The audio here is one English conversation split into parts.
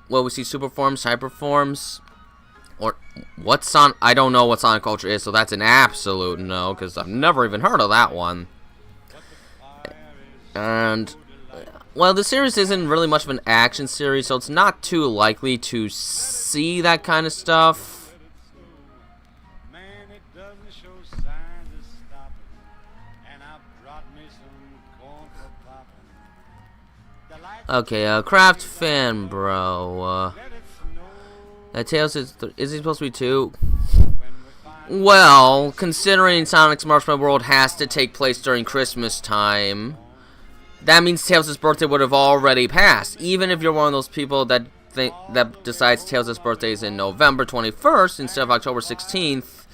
Well, we see super forms, hyper forms, or what Son? I don't know what Sonic Ultra is, so that's an absolute no, because I've never even heard of that one. And well, the series isn't really much of an action series, so it's not too likely to see that kind of stuff. Okay, Craft Fan Bro. That Tails is he supposed to be 2? Well, considering Sonic's Marshmallow World has to take place during Christmas time, that means Tails' birthday would have already passed. Even if you're one of those people that decides Tails' birthday is in November 21st instead of October 16th,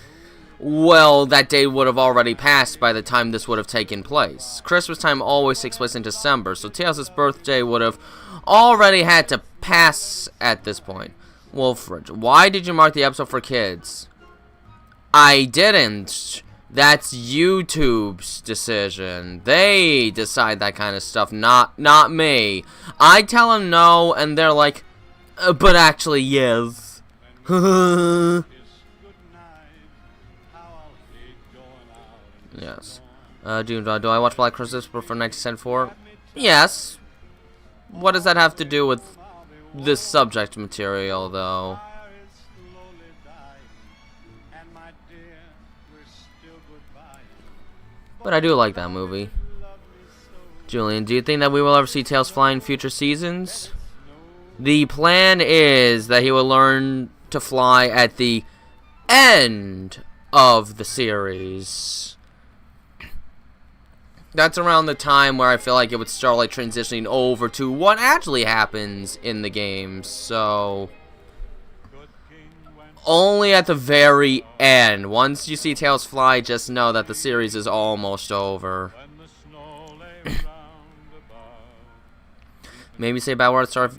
well, that day would have already passed by the time this would have taken place. Christmas time always takes place in December, so Tails' birthday would have already had to pass at this point. Wolfridge, why did you mark the episode for kids? I didn't. That's YouTube's decision. They decide that kind of stuff, not me. I tell them no, and they're like, but actually, yes. Yes. Do I watch Black Christmas for 1974? Yes. What does that have to do with this subject material, though? But I do like that movie. Julian, do you think that we will ever see Tails fly in future seasons? The plan is that he will learn to fly at the end of the series. That's around the time where I feel like it would start like transitioning over to what actually happens in the game. So only at the very end. Once you see Tails fly, just know that the series is almost over. Maybe say about where to start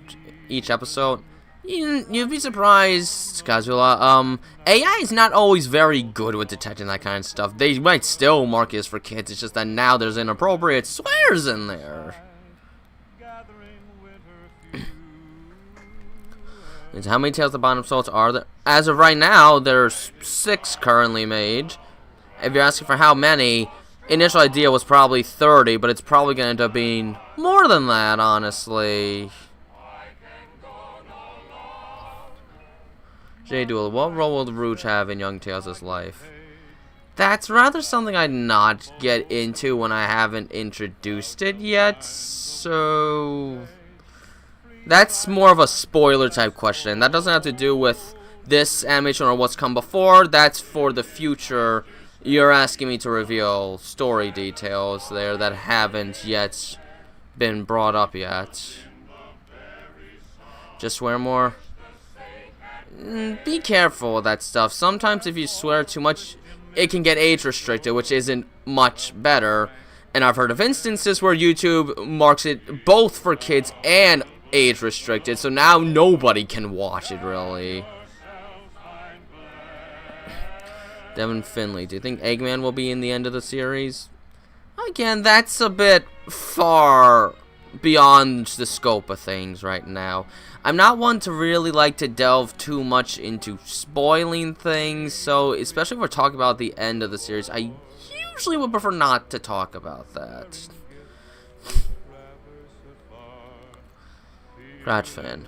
each episode. You'd be surprised, Kazula. AI is not always very good with detecting that kind of stuff. They might still mark it as for kids. It's just that now there's inappropriate swears in there. So how many Tails the Bottom Salts are there? As of right now, there's 6 currently made. If you're asking for how many, initial idea was probably 30, but it's probably going to end up being more than that, honestly. J-Duel, what role will the Rouge have in young Tails' life? That's rather something I'd not get into when I haven't introduced it yet, so that's more of a spoiler type question. That doesn't have to do with this animation or what's come before. That's for the future. You're asking me to reveal story details there that haven't yet been brought up yet. Just swear more. Be careful with that stuff. Sometimes if you swear too much, it can get age restricted, which isn't much better. And I've heard of instances where YouTube marks it both for kids and age restricted, so now nobody can watch it, really. Devin Finley, do you think Eggman will be in the end of the series? Again, that's a bit far beyond the scope of things right now. I'm not one to really like to delve too much into spoiling things, so especially if we're talking about the end of the series, I usually would prefer not to talk about that. Gratfan,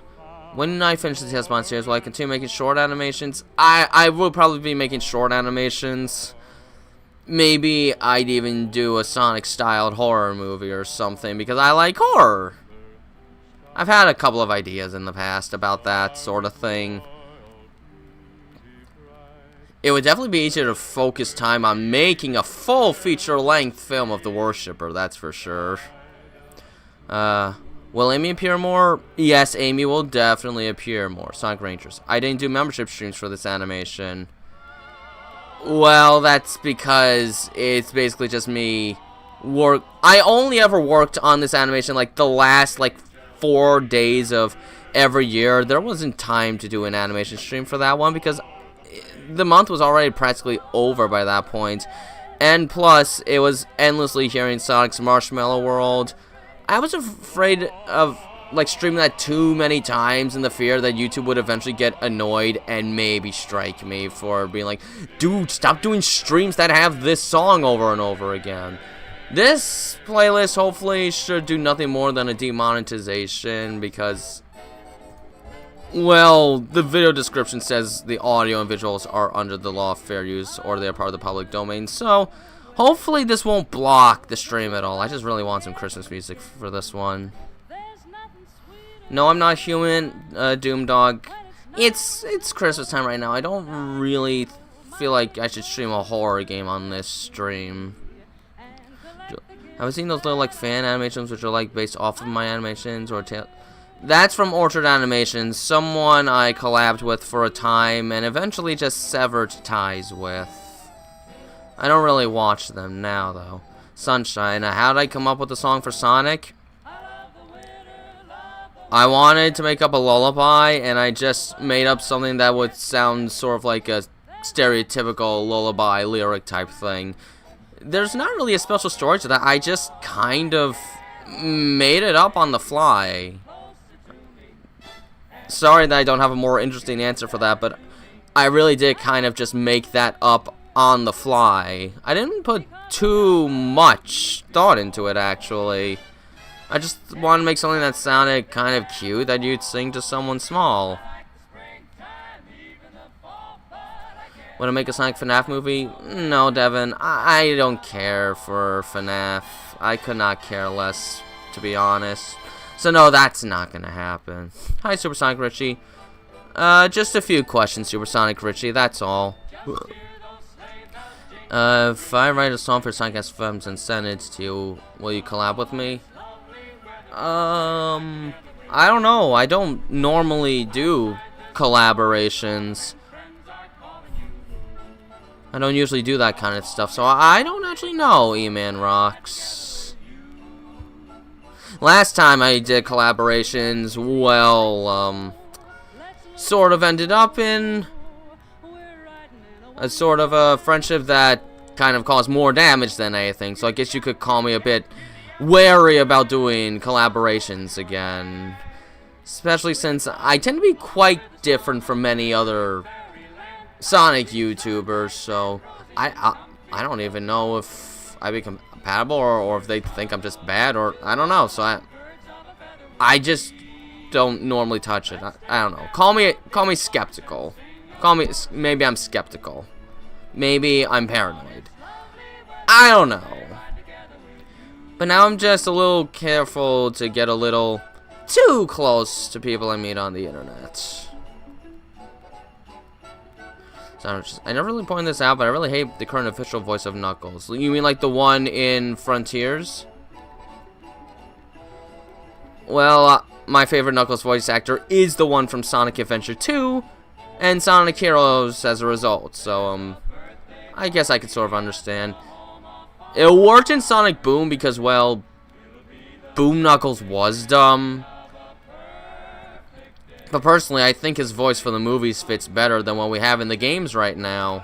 when I finish the Tails series, will I continue making short animations? I will probably be making short animations. Maybe I'd even do a Sonic-styled horror movie or something, because I like horror. I've had a couple of ideas in the past about that sort of thing. It would definitely be easier to focus time on making a full feature-length film of the Worshipper, that's for sure. Will Amy appear more? Yes, Amy will definitely appear more. Sonic Rangers. I didn't do membership streams for this animation. Well, that's because it's basically just me I only ever worked on this animation like the last 4 days of every year. There wasn't time to do an animation stream for that one because the month was already practically over by that point. And plus, it was endlessly hearing Sonic's Marshmallow World. I was afraid of like streaming that too many times in the fear that YouTube would eventually get annoyed and maybe strike me for being like, dude, stop doing streams that have this song over and over again. This playlist hopefully should do nothing more than a demonetization because, well, the video description says the audio and visuals are under the law of fair use or they're part of the public domain. So hopefully this won't block the stream at all. I just really want some Christmas music for this one. No, I'm not human, Doomdog. It's Christmas time right now. I don't really feel like I should stream a horror game on this stream. Have you seen those little like fan animations which are like based off of my animations or That's from Orchard Animations, someone I collabed with for a time and eventually just severed ties with. I don't really watch them now though. Sunshine. How did I come up with the song for Sonic? I wanted to make up a lullaby and I just made up something that would sound sort of like a stereotypical lullaby lyric type thing. There's not really a special story to that. I just kind of made it up on the fly. Sorry that I don't have a more interesting answer for that, but I really did kind of just make that up on the fly. I didn't put too much thought into it, actually. I just wanted to make something that sounded kind of cute that you'd sing to someone small. Would I make a Sonic FNAF movie? No, Devin. I don't care for FNAF. I could not care less, to be honest. So no, that's not gonna happen. Hi, Supersonic Richie. Just a few questions, Supersonic Richie. That's all. If I write a song for Sonic SFMs and send it to you, will you collab with me? I don't know. I don't normally do collaborations. I don't usually do that kind of stuff, so I don't actually know, E-Man Rocks. Last time I did collaborations, well, sort of ended up in a sort of a friendship that kind of caused more damage than anything, so I guess you could call me a bit wary about doing collaborations again. Especially since I tend to be quite different from many other Sonic YouTubers, so I don't even know if I become compatible or if they think I'm just bad, or I don't know. So I just don't normally touch it. I don't know. Call me skeptical. Maybe I'm skeptical. Maybe I'm paranoid. I don't know. But now I'm just a little careful to get a little too close to people I meet on the internet. So I never really pointed this out, but I really hate the current official voice of Knuckles. You mean like the one in Frontiers? Well, my favorite Knuckles voice actor is the one from Sonic Adventure 2 and Sonic Heroes as a result. So, I guess I could sort of understand. It worked in Sonic Boom because, well, Boom Knuckles was dumb. But personally, I think his voice for the movies fits better than what we have in the games right now.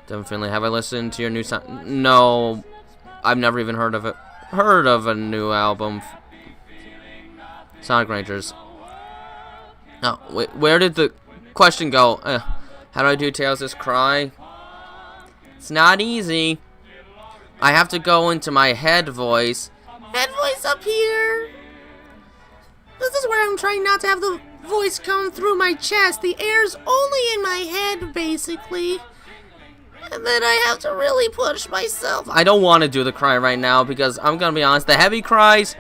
Devin Finley, have I listened to your new song? No, I've never even heard of it. Heard of a new album, Sonic Rangers. Oh, wait, where did the question go? How do I do Tails Just Cry? It's not easy. I have to go into my head voice. Head voice up here. This is where I'm trying not to have the voice come through my chest. The air's only in my head, basically. And then I have to really push myself. I don't want to do the cry right now because I'm going to be honest, the heavy cries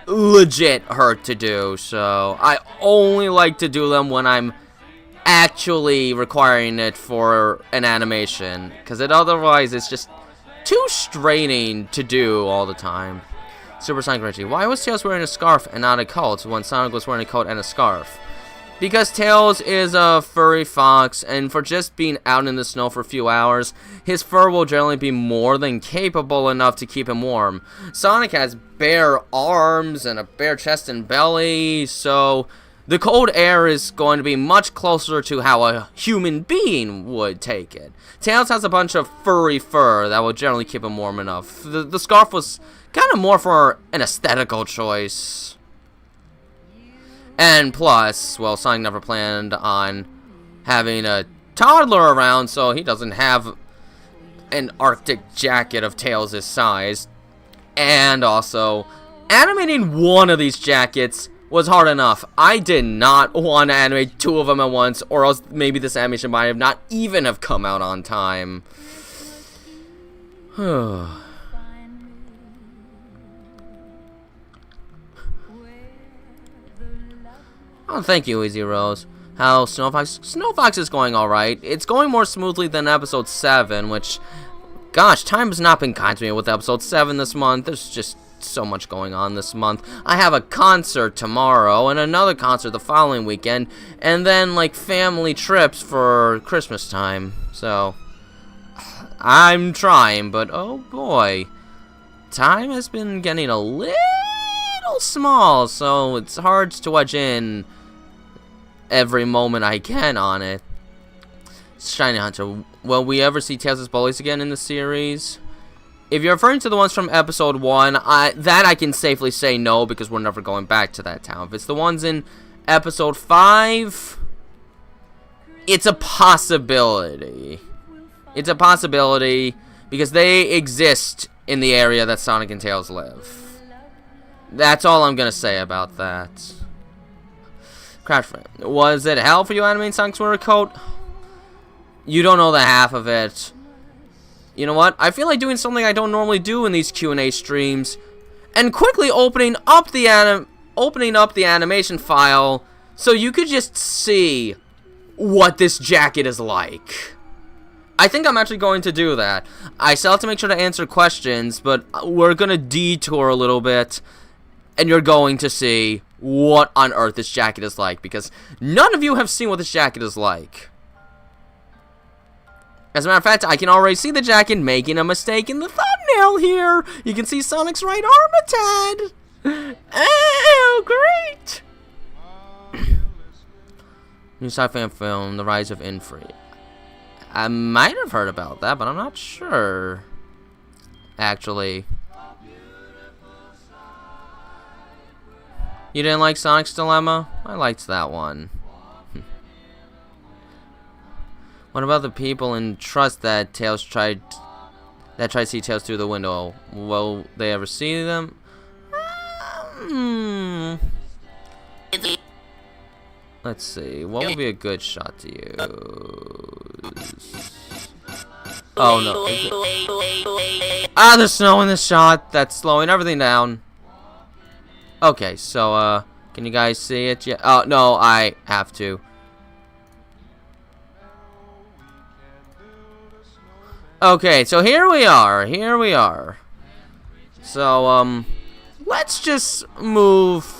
legit hurt to do. So I only like to do them when I'm actually requiring it for an animation. Because otherwise it's just too straining to do all the time. Supersonic Richie, why was Tails wearing a scarf and not a coat when Sonic was wearing a coat and a scarf? Because Tails is a furry fox, and for just being out in the snow for a few hours, his fur will generally be more than capable enough to keep him warm. Sonic has bare arms and a bare chest and belly, so the cold air is going to be much closer to how a human being would take it. Tails has a bunch of furry fur that will generally keep him warm enough. The scarf was kind of more for an aesthetical choice. And plus, well, Sonic never planned on having a toddler around, so he doesn't have an Arctic jacket of Tails' size. And also, animating one of these jackets was hard enough. I did not want to animate 2 of them at once, or else maybe this animation might have not even have come out on time. Oh, thank you, Easy Rose. How Snow Fox? Snow Fox is going alright. It's going more smoothly than episode 7, which, gosh, time has not been kind to me with episode 7 this month. There's just so much going on this month. I have a concert tomorrow and another concert the following weekend, and then like family trips for Christmas time. So I'm trying, but oh boy, time has been getting a little small, so it's hard to wedge in every moment I can on it. Shiny Hunter, will we ever see Tails' Bullies again in the series? If you're referring to the ones from episode 1, that I can safely say no, because we're never going back to that town. If it's the ones in episode 5, it's a possibility. It's a possibility, because they exist in the area that Sonic and Tails live. That's all I'm going to say about that. Crash Friend, was it hell for you animating Sonic's winter coat? You don't know the half of it. You know what? I feel like doing something I don't normally do in these Q&A streams, and quickly opening up the animation file so you could just see what this jacket is like. I think I'm actually going to do that. I still have to make sure to answer questions, but we're gonna detour a little bit, and you're going to see what on earth this jacket is like, because none of you have seen what this jacket is like. As a matter of fact, I can already see the jacket making a mistake in the thumbnail here. You can see Sonic's right arm a tad. Oh, great! New sci-fi film, The Rise of Infree. I might have heard about that, but I'm not sure. Actually. You didn't like Sonic's Dilemma? I liked that one. What about the people in Trust that Tails tried to see Tails through the window? Will they ever see them? Let's see. What would be a good shot to use? Oh no. There's snow in this shot. That's slowing everything down. Okay, so can you guys see it yet? Oh no, I have to. Okay, so here we are. So, let's just move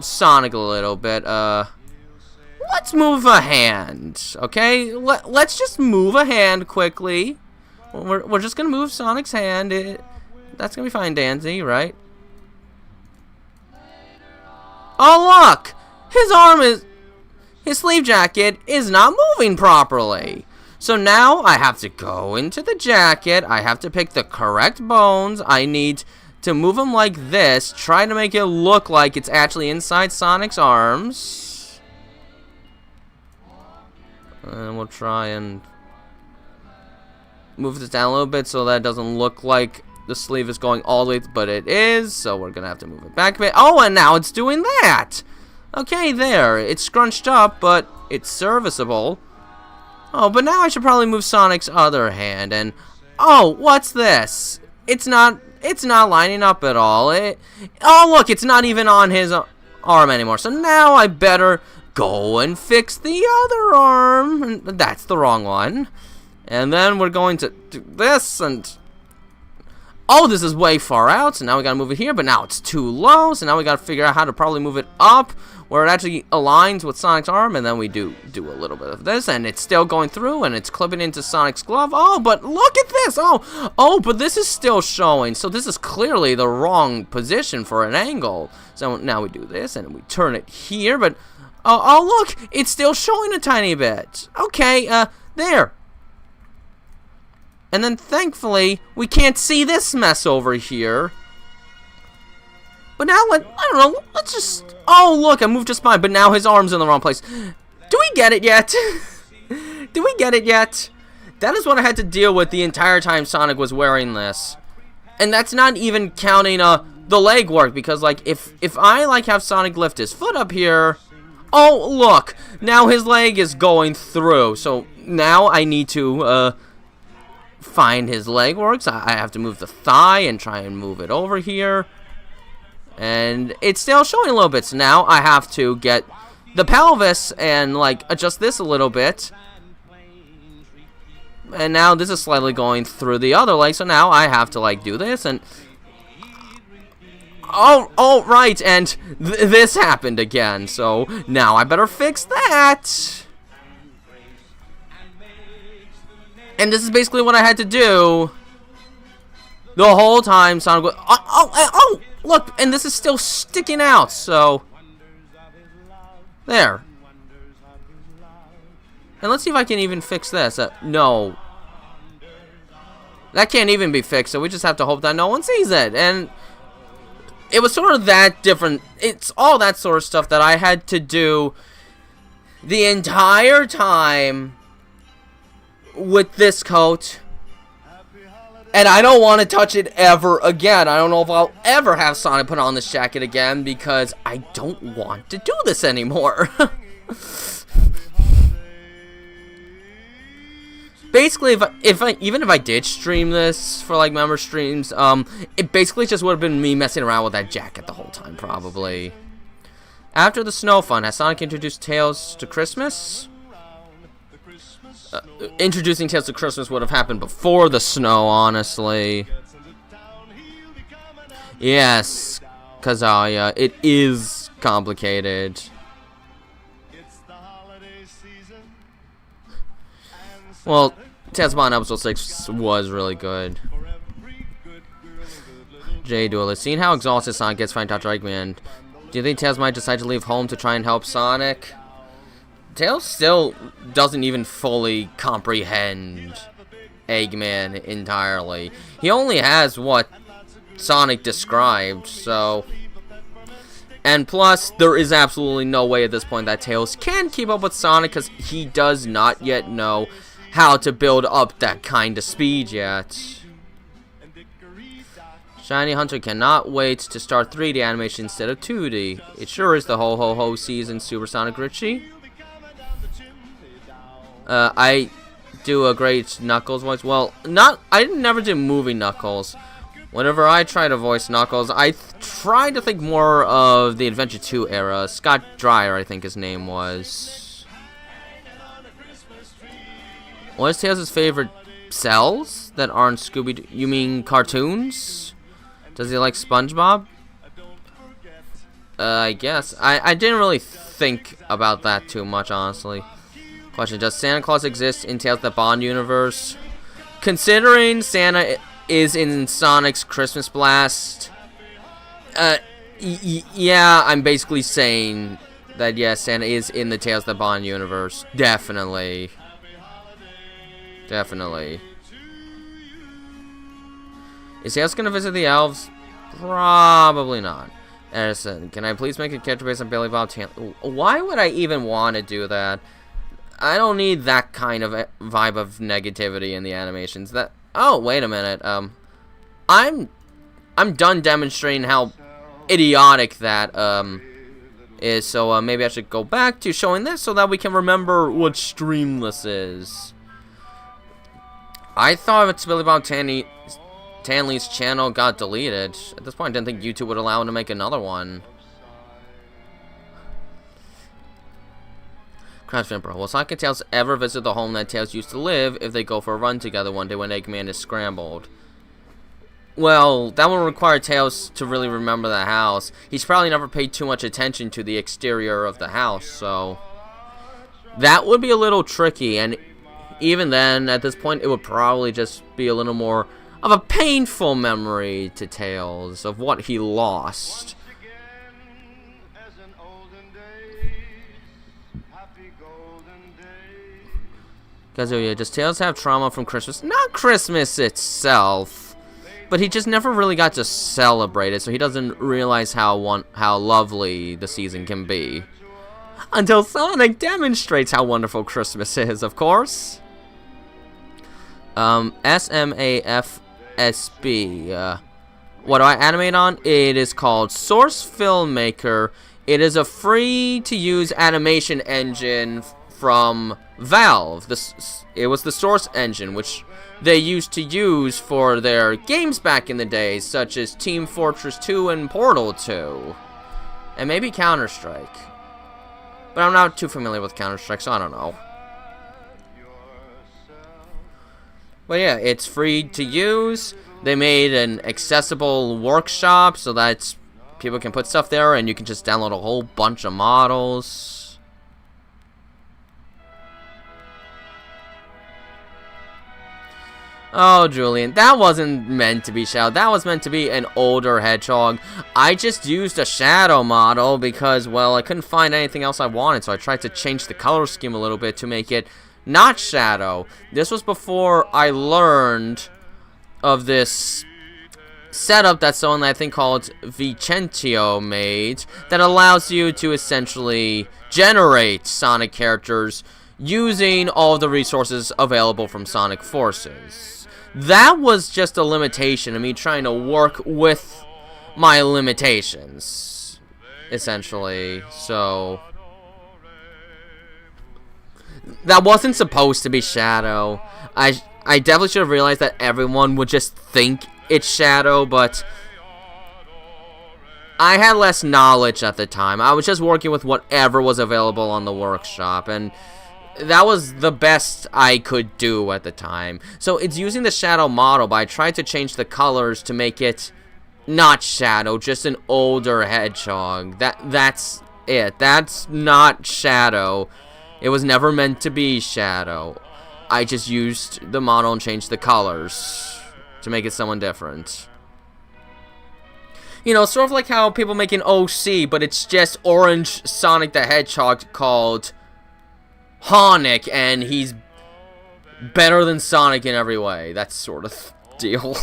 Sonic a little bit. Let's move a hand, okay? Let's just move a hand quickly. We're just gonna move Sonic's hand. That's gonna be fine, Danzy, right? Oh, look! His sleeve jacket is not moving properly. So now I have to go into the jacket, I have to pick the correct bones, I need to move them like this, try to make it look like it's actually inside Sonic's arms. And we'll try and move this down a little bit so that it doesn't look like the sleeve is going all the way, but it is, so we're gonna have to move it back a bit. Oh, and now it's doing that! Okay, there, it's scrunched up, but it's serviceable. Oh, but now I should probably move Sonic's other hand, and oh, what's this? It's not lining up at all. Oh, look, it's not even on his arm anymore. So now I better go and fix the other arm. And that's the wrong one. And then we're going to do this, and oh, this is way far out, so now we gotta move it here, but now it's too low, so now we gotta figure out how to probably move it up where it actually aligns with Sonic's arm, and then we do a little bit of this, and it's still going through, and it's clipping into Sonic's glove. Oh, but look at this! Oh, but this is still showing, so this is clearly the wrong position for an angle. So now we do this, and we turn it here, but oh, look! It's still showing a tiny bit. Okay, there. And then, thankfully, we can't see this mess over here. But now, I don't know, let's just... Oh, look, I moved his spine, but now his arm's in the wrong place. Do we get it yet? Do we get it yet? That is what I had to deal with the entire time Sonic was wearing this. And that's not even counting the leg work, because, like, if I, like, have Sonic lift his foot up here... Oh, look, now his leg is going through, so now I need to, find his leg works. I have to move the thigh and try and move it over here. And it's still showing a little bit, so now I have to get the pelvis and, like, adjust this a little bit. And now this is slightly going through the other leg, so now I have to, like, do this, and... Oh, right, and this happened again, so now I better fix that. And this is basically what I had to do the whole time Sonic was... Oh, look, and this is still sticking out, so... There. And let's see if I can even fix this. No. That can't even be fixed, so we just have to hope that no one sees it, and... It was sort of that different, it's all that sort of stuff that I had to do the entire time with this coat. And I don't want to touch it ever again. I don't know if I'll ever have Sonic put on this jacket again because I don't want to do this anymore. Basically, even if I did stream this for, like, member streams, it basically just would have been me messing around with that jacket the whole time, probably. After the Snow Fun, has Sonic introduced Tails to Christmas? Introducing Tails to Christmas would have happened before the snow, honestly. Yes, Kazuya, it is complicated. Well, Tailspawn episode 6 was really good. J Duelist, seeing how exhausted Sonic gets fighting Dr. Eggman, do you think Tails might decide to leave home to try and help Sonic? Tails still doesn't even fully comprehend Eggman entirely. He only has what Sonic described, so... And plus, there is absolutely no way at this point that Tails can keep up with Sonic because he does not yet know how to build up that kind of speed yet. Shiny Hunter cannot wait to start 3D animation instead of 2D. It sure is the ho-ho-ho season, Supersonic Richie. I do a great Knuckles voice. Well, I never did movie Knuckles. Whenever I try to voice Knuckles, I try to think more of the Adventure 2 era. Scott Dreyer, I think his name was. What is Tails' favorite cells that aren't Scooby-Doo? You mean cartoons? Does he like SpongeBob? I guess. I didn't really think about that too much, honestly. Question, does Santa Claus exist in Tales of the Bond universe? Considering Santa is in Sonic's Christmas Blast, yeah, I'm basically saying that, yes, Santa is in the Tales of the Bond universe. Definitely. Definitely. Is Tails gonna visit the elves? Probably not. Edison, can I please make a character based on Billy Bob Tanner? Why would I even want to do that? I don't need that kind of vibe of negativity in the animations. That. Oh, wait a minute. I'm done demonstrating how idiotic that is. So maybe I should go back to showing this so that we can remember what stream this is. I thought it's Billy Bob Tanley's channel got deleted. At this point, I didn't think YouTube would allow him to make another one. Crash Vimper. Will Sonic and Tails ever visit the home that Tails used to live if they go for a run together one day when Eggman is scrambled? Well, that would require Tails to really remember the house. He's probably never paid too much attention to the exterior of the house, so... That would be a little tricky, and even then, at this point, it would probably just be a little more of a painful memory to Tails of what he lost. Kazuya, does Tails have trauma from Christmas? Not Christmas itself. But he just never really got to celebrate it, so he doesn't realize how lovely the season can be. Until Sonic demonstrates how wonderful Christmas is, of course. SMAFSB. What do I animate on? It is called Source Filmmaker. It is a free-to-use animation engine from Valve. It was the Source engine, which they used to use for their games back in the day, such as Team Fortress 2 and Portal 2. And maybe Counter-Strike. But I'm not too familiar with Counter-Strike, so I don't know. But yeah, it's free to use. They made an accessible workshop so that people can put stuff there and you can just download a whole bunch of models. Oh, Julian, that wasn't meant to be Shadow. That was meant to be an older hedgehog. I just used a Shadow model because, well, I couldn't find anything else I wanted, so I tried to change the color scheme a little bit to make it not Shadow. This was before I learned of this setup that someone I think called Vicentio made that allows you to essentially generate Sonic characters using all the resources available from Sonic Forces. That was just a limitation of me trying to work with my limitations, essentially. So that wasn't supposed to be Shadow. I definitely should have realized that everyone would just think it's Shadow, but I had less knowledge at the time. I was just working with whatever was available on the workshop, and that was the best I could do at the time. So it's using the Shadow model, but I tried to change the colors to make it not Shadow, just an older hedgehog. That's it. That's not Shadow. It was never meant to be Shadow. I just used the model and changed the colors to make it someone different. You know, sort of like how people make an OC, but it's just Orange Sonic the Hedgehog called Honic, and he's better than Sonic in every way. That sort of deal.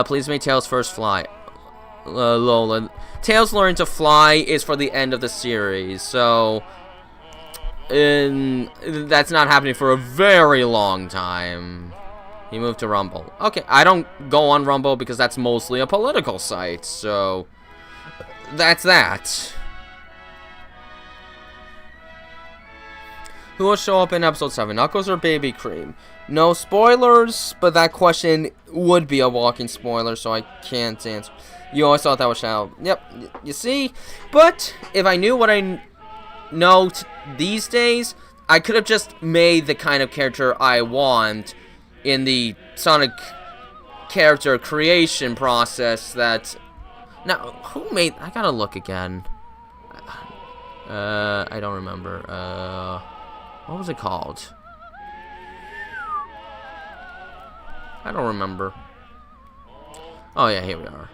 Please make Tails first fly. Lola. Tails learning to fly is for the end of the series, so that's not happening for a very long time. He moved to Rumble. Okay, I don't go on Rumble because that's mostly a political site, so that's that. Who will show up in episode 7, Knuckles or Baby Cream? No spoilers, but that question would be a walking spoiler, so I can't answer. You always thought that was Shadow. Yep, you see? But if I knew what I know these days, I could have just made the kind of character I want in the Sonic character creation process that... Now, who made... I gotta look again. I don't remember. What was it called? I don't remember. Oh yeah, here we are.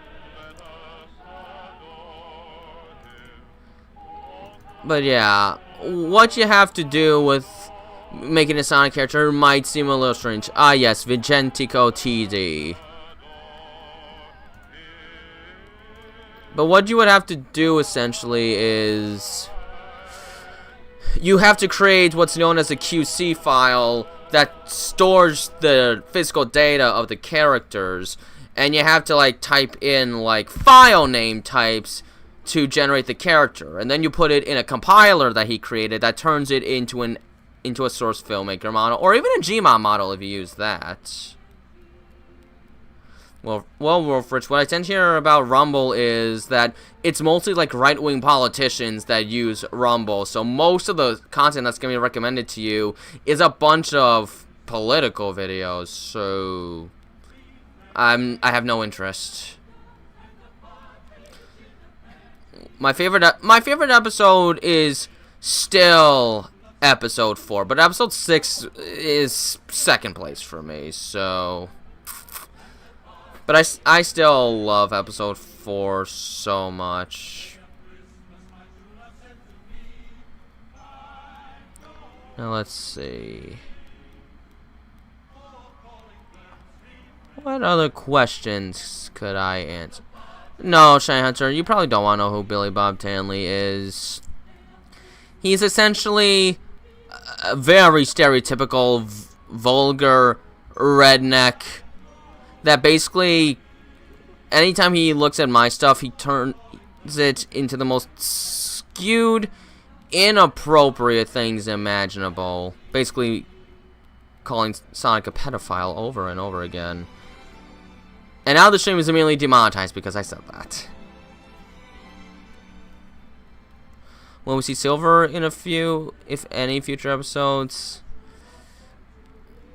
But yeah, what you have to do with making a Sonic character might seem a little strange. Ah yes, Vicentico TD. But what you would have to do essentially is you have to create what's known as a QC file that stores the physical data of the characters, and you have to like type in like file name types to generate the character, and then you put it in a compiler that he created that turns it into a Source Filmmaker model, or even a Gmod model if you use that. Well, Wolfrich, what I tend to hear about Rumble is that it's mostly like right-wing politicians that use Rumble, so most of the content that's going to be recommended to you is a bunch of political videos, so I have no interest. My favorite episode is still episode 4, but episode 6 is second place for me, so... But I still love episode 4 so much. Now let's see. What other questions could I answer? No, Shiny Hunter, you probably don't want to know who Billy Bob Tanley is. He's essentially a very stereotypical, vulgar redneck that basically, anytime he looks at my stuff, he turns it into the most skewed, inappropriate things imaginable. Basically, calling Sonic a pedophile over and over again. And now the stream is immediately demonetized because I said that. Will we see Silver in a few, if any, future episodes?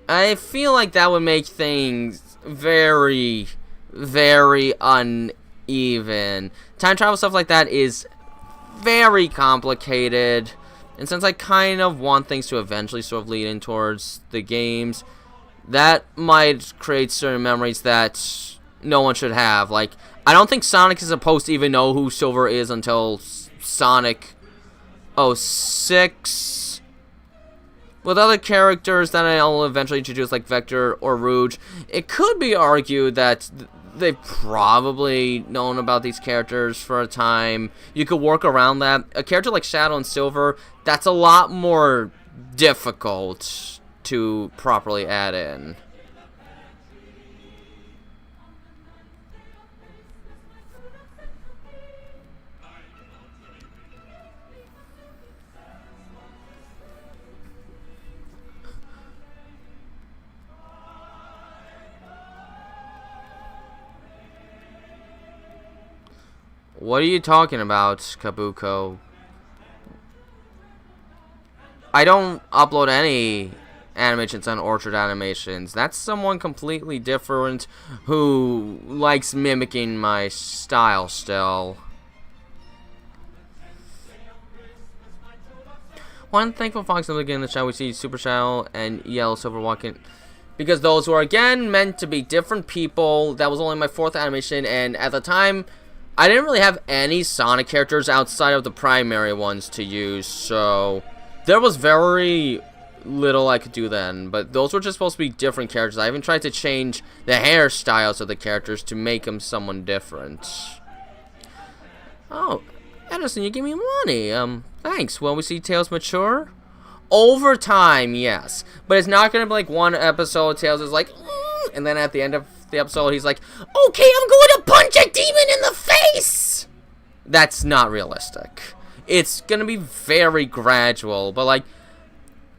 I feel like that would make things very, very uneven. Time travel stuff like that is very complicated. And since I kind of want things to eventually sort of lead in towards the games, that might create certain memories that no one should have. Like, I don't think Sonic is supposed to even know who Silver is until Sonic 06. With other characters that I'll eventually introduce, like Vector or Rouge, it could be argued that they've probably known about these characters for a time. You could work around that. A character like Shadow and Silver, that's a lot more difficult to properly add in. What are you talking about, Kabuko? I don't upload any animations on Orchard Animations. That's someone completely different who likes mimicking my style still. One thankful Fox in the beginning of the show, we see Super Shadow and Yellow Silver walking, because those were again meant to be different people. That was only my 4th animation, and at the time I didn't really have any Sonic characters outside of the primary ones to use, so there was very little I could do then. But those were just supposed to be different characters. I even tried to change the hairstyles of the characters to make them someone different. Oh, Edison, you give me money. Thanks. Will we see Tails mature? Over time, yes. But it's not going to be like one episode, Tails is like, and then at the end of the episode, he's like, okay, I'm going to punch a demon in the face! That's not realistic. It's going to be very gradual, but like,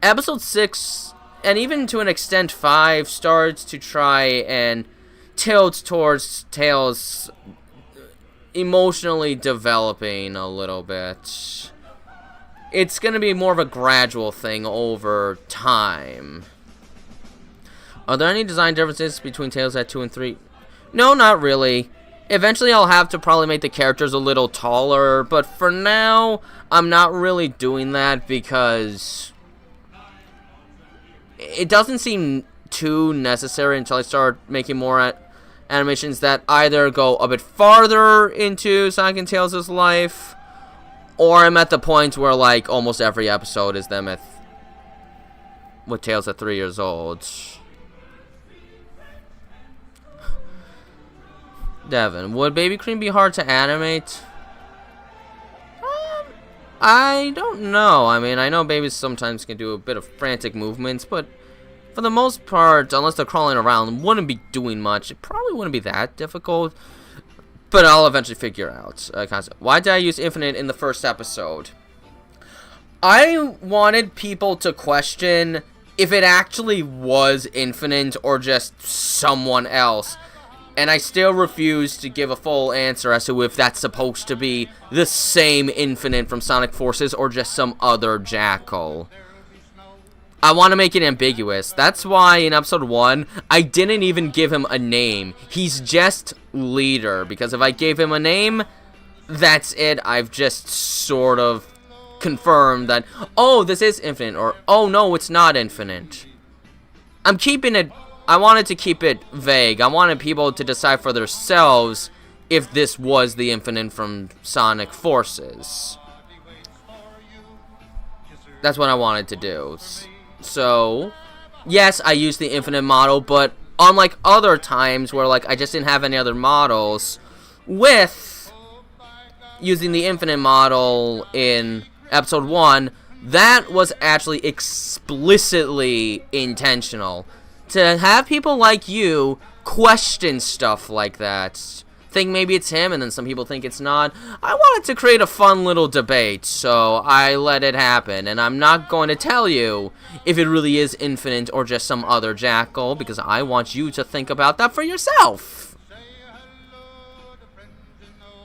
episode 6, and even to an extent 5, starts to try and tilt towards Tails emotionally developing a little bit. It's going to be more of a gradual thing over time. Are there any design differences between Tails at 2 and 3? No, not really. Eventually I'll have to probably make the characters a little taller, but for now, I'm not really doing that because it doesn't seem too necessary until I start making more animations that either go a bit farther into Sonic and Tails' life, or I'm at the point where like almost every episode is them with Tails at 3 years old. Devin, would Baby Cream be hard to animate? I don't know. I mean, I know babies sometimes can do a bit of frantic movements, but for the most part, unless they're crawling around, wouldn't be doing much. It probably wouldn't be that difficult, but I'll eventually figure out. Why did I use Infinite in the first episode? I wanted people to question if it actually was Infinite or just someone else. And I still refuse to give a full answer as to if that's supposed to be the same Infinite from Sonic Forces or just some other Jackal. I want to make it ambiguous. That's why in episode 1, I didn't even give him a name. He's just Leader, because if I gave him a name, that's it. I've just sort of confirmed that, oh, this is Infinite, or, oh, no, it's not Infinite. I'm keeping it... I wanted to keep it vague. I wanted people to decide for themselves if this was the Infinite from Sonic Forces. That's what I wanted to do. So, yes, I used the Infinite model, but Unlike other times where, like, I just didn't have any other models, with using the infinite model in episode 1, that was actually explicitly intentional. To have people like you question stuff like that, think maybe it's him, and then some people think it's not. I wanted to create a fun little debate, so I let it happen, and I'm not going to tell you if it really is Infinite or just some other jackal, because I want you to think about that for yourself.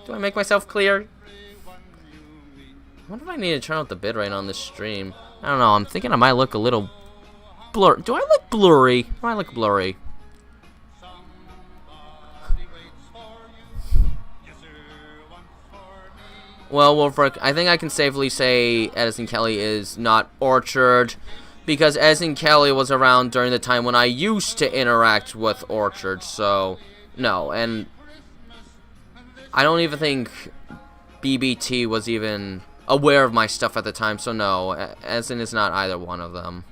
Do I make myself clear? I wonder if I need to turn up the bitrate on this stream. I don't know, I'm thinking I might look a little blurry. Do I look blurry? Do I look blurry? Well, Wolfric, I think I can safely say Edison Kelly is not Orchard, because Edison Kelly was around during the time when I used to interact with Orchard, so no. And I don't even think BBT was even aware of my stuff at the time, so no, Edison is not either one of them.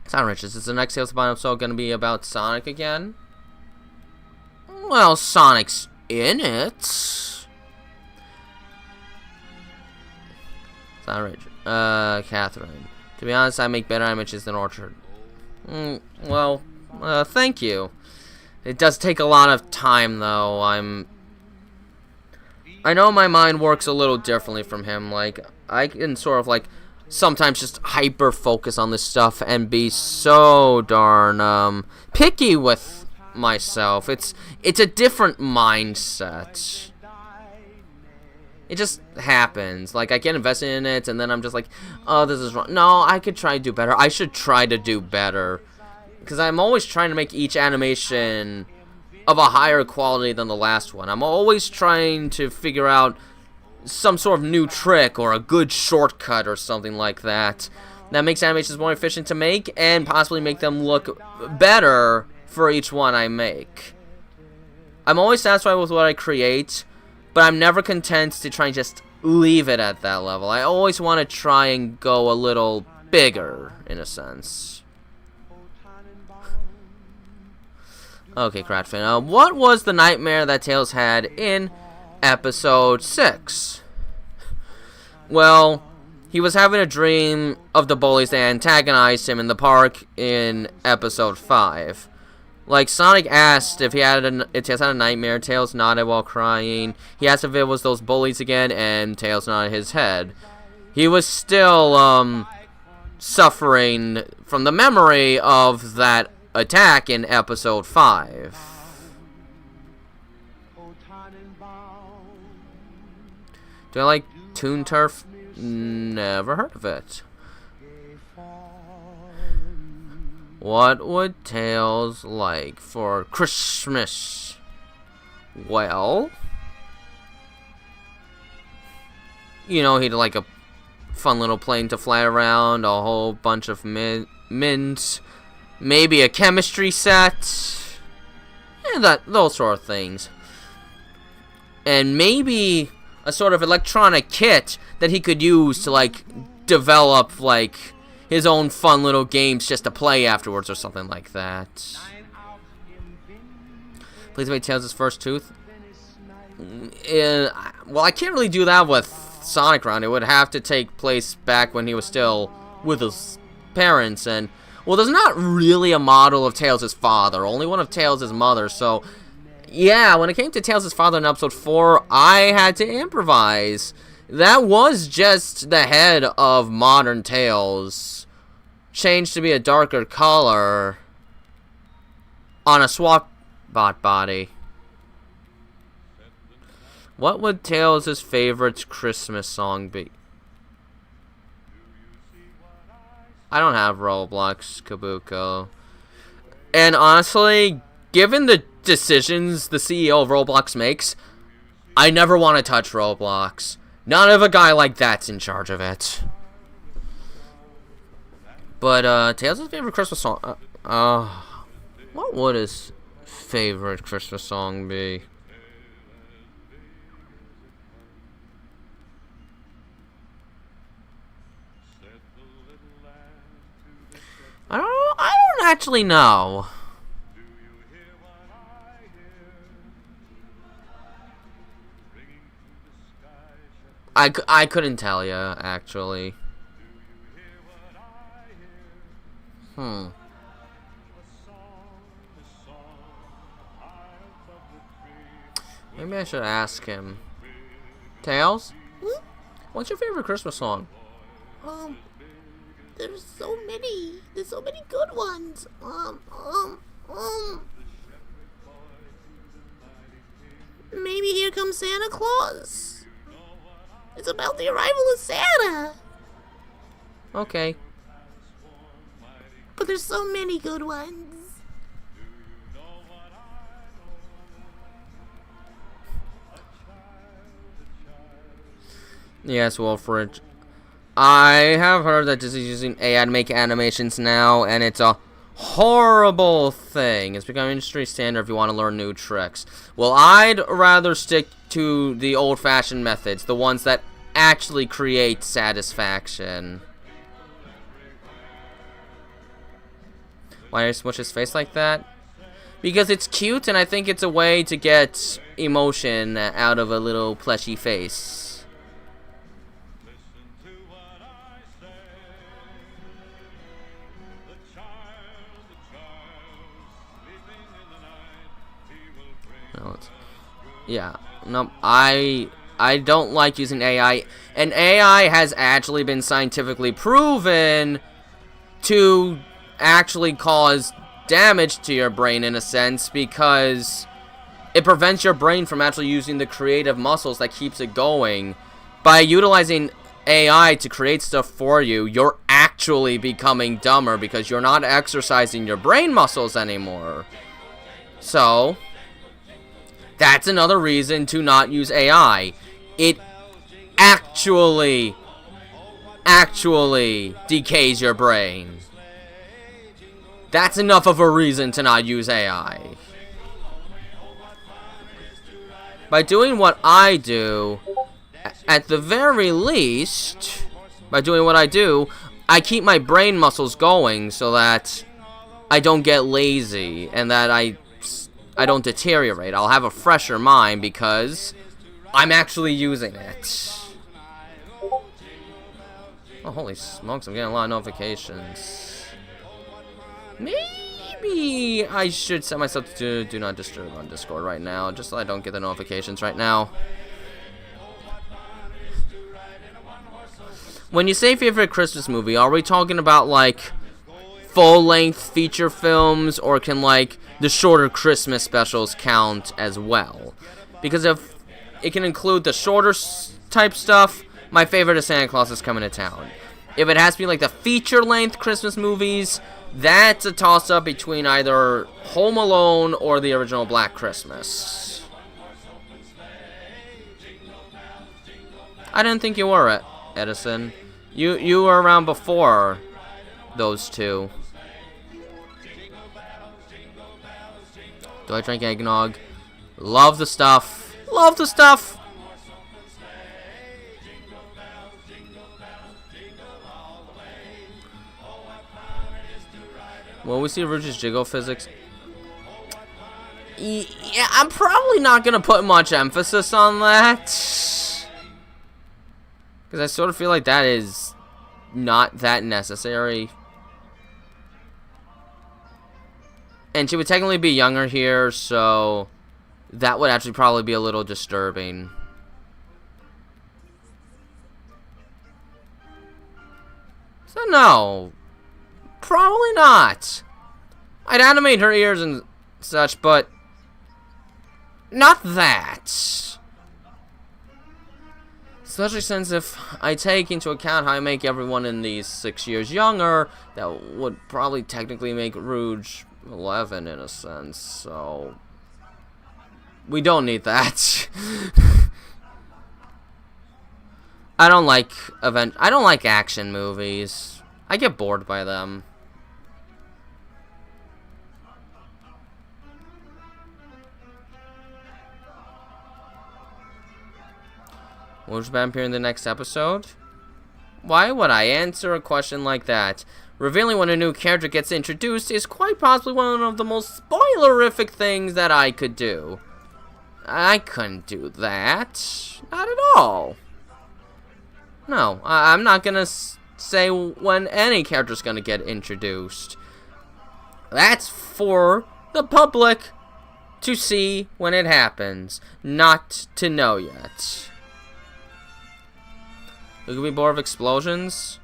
Sound Riches, is the next Tales of episode going to be about Sonic again? Well, Sonic's in it. Sound Rich. Catherine. To be honest, I make better images than Orchard. Well, thank you. It does take a lot of time, though. I know my mind works a little differently from him. Like, I can sort of, like, sometimes just hyper focus on this stuff and be so darn picky with myself. It's a different mindset. It just happens. Like, I get invested in it, and then I'm just like, oh, this is wrong. No, I could try to do better. I should try to do better. Because I'm always trying to make each animation of a higher quality than the last one. I'm always trying to figure out some sort of new trick or a good shortcut or something like that that makes animations more efficient to make and possibly make them look better for each one I make. I'm always satisfied with what I create, but I'm never content to try and just leave it at that level. I always want to try and go a little bigger, in a sense. Okay, Cratfin. What was the nightmare that Tails had in episode 6? Well, he was having a dream of the bullies that antagonized him in the park in episode 5. Like, Sonic asked if Tails had a nightmare. Tails nodded while crying. He asked if it was those bullies again, and Tails nodded his head. He was still, suffering from the memory of that attack in episode 5. Do I like Toon Turf? Never heard of it. What would Tails like for Christmas? Well, you know, he'd like a fun little plane to fly around, a whole bunch of mints, maybe a chemistry set, and those sort of things. And maybe a sort of electronic kit that he could use to, like, develop, like, his own fun little games just to play afterwards or something like that. Please make Tails' first tooth. Well, I can't really do that with Sonic around. It would have to take place back when he was still with his parents. And, well, there's not really a model of Tails' father. Only one of Tails' mother. So, yeah, when it came to Tails' father in episode 4, I had to improvise. That was just the head of modern Tails, changed to be a darker color on a swap bot body. What would Tails' favorite Christmas song be? I don't have Roblox, Kabuko. And honestly, given the decisions the CEO of Roblox makes, I never want to touch Roblox. Not if a guy like that's in charge of it. But, Tails' favorite Christmas song... what would his favorite Christmas song be? I don't Actually, no. I couldn't tell you, actually. Maybe I should ask him. Tails? Hmm? What's your favorite Christmas song? There's so many. There's so many good ones. Maybe Here Comes Santa Claus. It's about the arrival of Santa. Okay. But there's so many good ones. Yes, Wolfridge. I have heard that Disney's using AI to make animations now, and it's a horrible thing. It's become industry standard if you want to learn new tricks. Well, I'd rather stick to the old-fashioned methods, the ones that actually create satisfaction. Why do you smush his face like that? Because it's cute, and I think it's a way to get emotion out of a little plushy face. Yeah, no, I don't like using AI, and AI has actually been scientifically proven to actually cause damage to your brain in a sense, because it prevents your brain from actually using the creative muscles that keeps it going. By utilizing AI to create stuff for you, you're actually becoming dumber because you're not exercising your brain muscles anymore. So that's another reason to not use AI. It actually decays your brain. That's enough of a reason to not use AI. By doing what I do, at the very least, by doing what I do, I keep my brain muscles going so that I don't get lazy and that I don't deteriorate. I'll have a fresher mind because I'm actually using it. Oh, holy smokes, I'm getting a lot of notifications. Maybe I should set myself to do not disturb on Discord right now, just so I don't get the notifications right now. When you say favorite Christmas movie, are we talking about, like, full-length feature films, or can, like, the shorter Christmas specials count as well? Because if it can include the shorter type stuff, my favorite is Santa Claus is Coming to Town. If it has to be like the feature-length Christmas movies, that's a toss-up between either Home Alone or the original Black Christmas. I didn't think you were, Edison. You were around before those two. Do I drink eggnog? Love the stuff. Love the stuff. Will we see Rouge's jiggle physics? Yeah, I'm probably not gonna put much emphasis on that, because I sort of feel like that is not that necessary. And she would technically be younger here, so that would actually probably be a little disturbing. So no, probably not. I'd animate her ears and such, but not that. Especially since if I take into account how I make everyone in these 6 years younger, that would probably technically make Rouge 11 in a sense, so we don't need that. I don't like action movies. I get bored by them. Will Japan appear in the next episode? Why would I answer a question like that? Revealing when a new character gets introduced is quite possibly one of the most spoilerific things that I could do. I couldn't do that. Not at all. No, I'm not gonna say when any character's gonna get introduced. That's for the public to see when it happens, not to know yet. Look at me bored of explosions.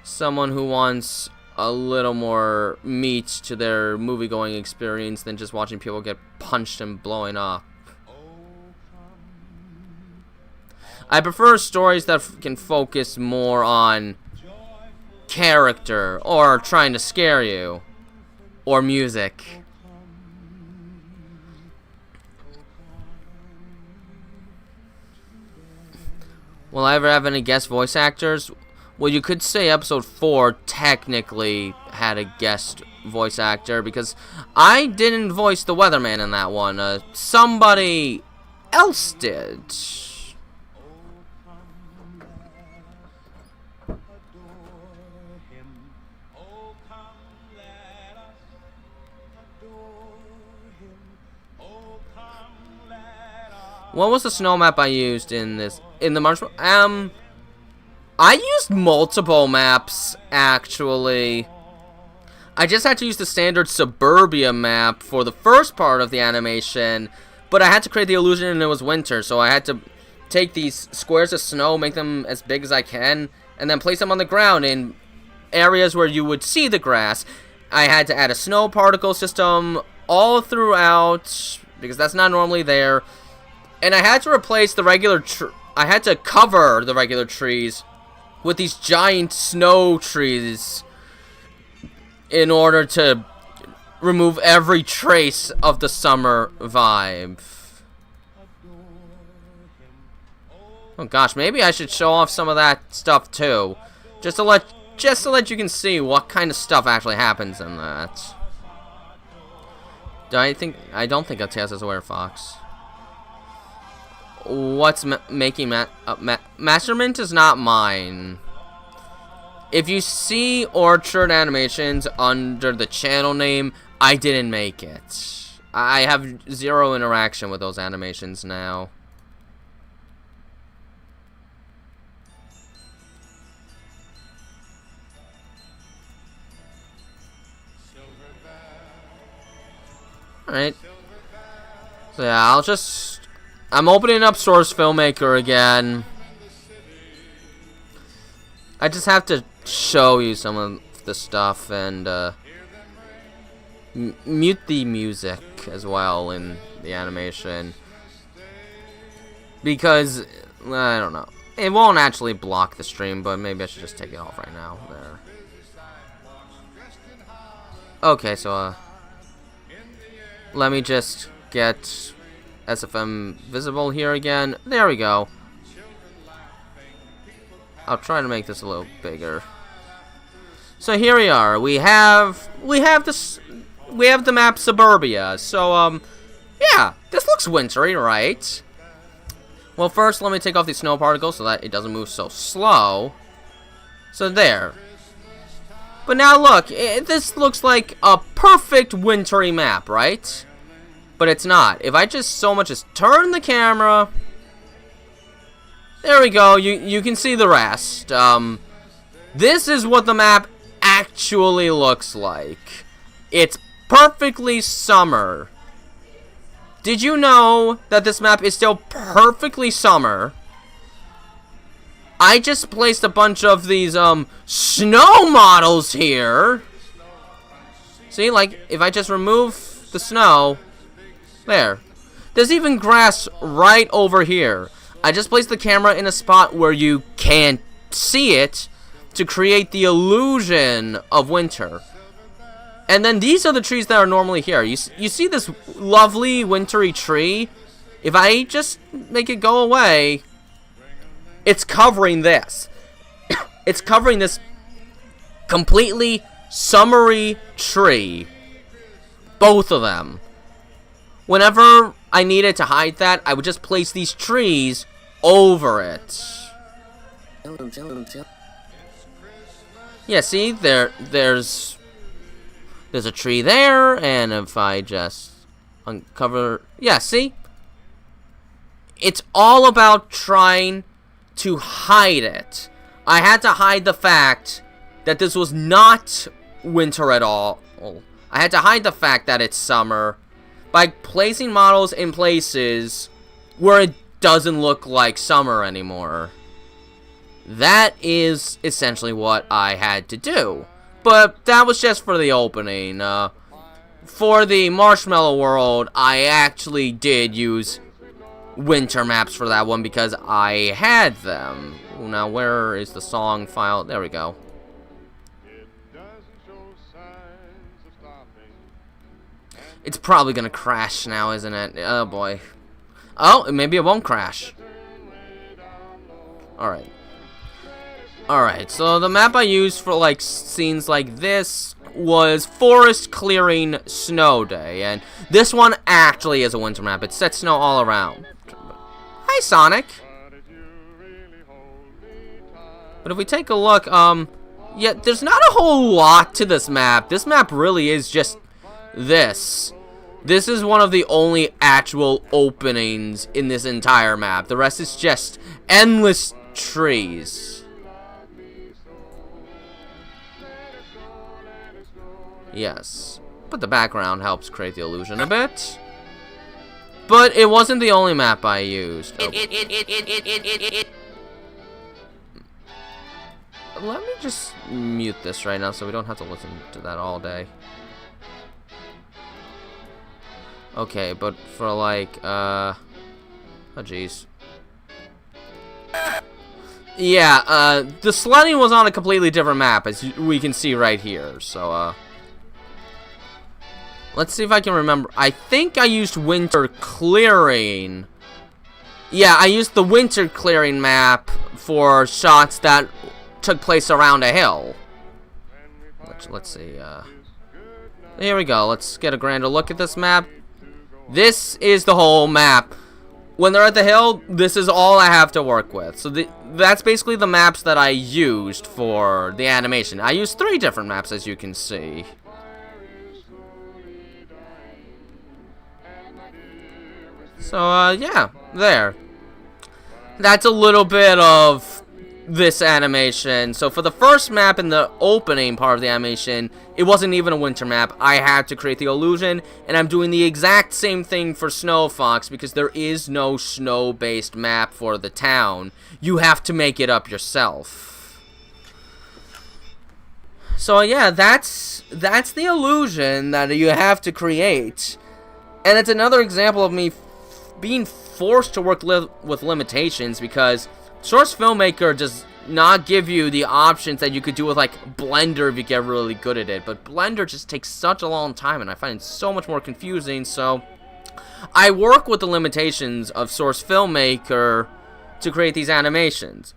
Someone who wants a little more meat to their movie-going experience than just watching people get punched and blowing up. I prefer stories that can focus more on character, or trying to scare you, or music. Will I ever have any guest voice actors? Well, you could say episode 4 technically had a guest voice actor, because I didn't voice the weatherman in that one. Somebody else did. What was the snow map I used in this? In the Marshmallow? I used multiple maps, actually. I just had to use the standard suburbia map for the first part of the animation, but I had to create the illusion and it was winter, so I had to take these squares of snow, make them as big as I can, and then place them on the ground in areas where you would see the grass. I had to add a snow particle system all throughout, because that's not normally there. And I had to replace the regular I had to cover the regular trees with these giant snow trees in order to remove every trace of the summer vibe. Oh gosh, maybe I should show off some of that stuff too. Just to let you can see what kind of stuff actually happens in that. I don't think Tails is a werefox. What's making Mastermint is not mine. If you see Orchard Animations under the channel name, I didn't make it. I have zero interaction with those animations now. Alright. So yeah, I'm opening up Source Filmmaker again. I just have to show you some of the stuff and mute the music as well in the animation. Because, I don't know. It won't actually block the stream, but maybe I should just take it off right now. There. Okay, so let me just get SFM visible here again. There we go. I'll try to make this a little bigger. So here we are. We have the map Suburbia. So yeah, this looks wintry, right? Well, first let me take off these snow particles so that it doesn't move so slow. So there. But now look, this looks like a perfect wintry map, right? But it's not. If I just so much as turn the camera, there we go. You can see the rest. This is what the map actually looks like. It's perfectly summer. Did you know that this map is still perfectly summer? I just placed a bunch of these snow models here. See, like if I just remove the snow. There. There's even grass right over here. I just placed the camera in a spot where you can't see it to create the illusion of winter. And then these are the trees that are normally here. You see this lovely wintry tree? If I just make it go away, it's covering this. It's covering this completely summery tree. Both of them. Whenever I needed to hide that, I would just place these trees over it. Yeah, see, there's a tree there, and if I just uncover, yeah, see, it's all about trying to hide it. I had to hide the fact that this was not winter at all. I had to hide the fact that it's summer by placing models in places where it doesn't look like summer anymore. That is essentially what I had to do. But that was just for the opening. For the Marshmallow world, I actually did use winter maps for that one because I had them. Now, where is the song file? There we go. It's probably gonna crash now, isn't it? Oh boy. Oh, maybe it won't crash. Alright. Alright, so the map I used for like scenes like this was Forest Clearing Snow Day, and this one actually is a winter map. It sets snow all around. Hi, Sonic. But if we take a look, yeah, there's not a whole lot to this map. This map really is just this. This is one of the only actual openings in this entire map. The rest is just endless trees. Yes, but the background helps create the illusion a bit. But it wasn't the only map I used. Oh. Let me just mute this right now so we don't have to listen to that all day. Okay, but for like, oh jeez. Yeah, the sledding was on a completely different map, as we can see right here, so, let's see if I can remember. I think I used Winter Clearing. Yeah, I used the Winter Clearing map for shots that took place around a hill. Let's see, here we go. Let's get a grander look at this map. This is the whole map. When they're at the hill, this is all I have to work with. So that's basically the maps that I used for the animation. I used 3 different maps, as you can see. So, yeah, there. That's a little bit of this animation. So for the first map in the opening part of the animation, it wasn't even a winter map. I had to create the illusion, and I'm doing the exact same thing for Snow Fox because there is no snow-based map for the town. You have to make it up yourself. So yeah, that's the illusion that you have to create. And it's another example of me being forced to work with limitations because Source Filmmaker does not give you the options that you could do with like Blender if you get really good at it. But Blender just takes such a long time and I find it so much more confusing. So I work with the limitations of Source Filmmaker to create these animations.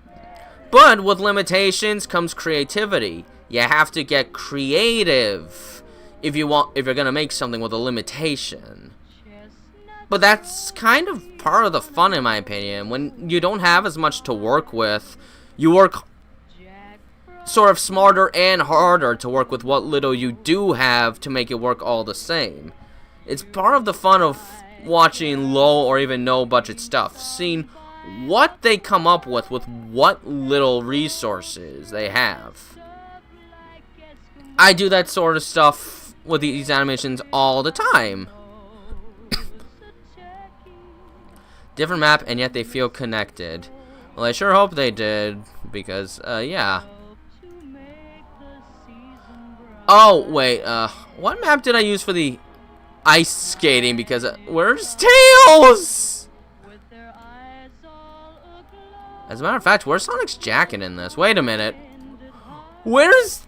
But with limitations comes creativity. You have to get creative if you're gonna make something with a limitation. But that's kind of part of the fun, in my opinion. When you don't have as much to work with, you work sort of smarter and harder to work with what little you do have to make it work all the same. It's part of the fun of watching low or even no budget stuff, seeing what they come up with what little resources they have. I do that sort of stuff with these animations all the time. Different map, and yet they feel connected. Well, I sure hope they did, because, yeah. Oh, wait, what map did I use for the ice skating? Because, where's Tails? As a matter of fact, where's Sonic's jacket in this? Wait a minute. Where's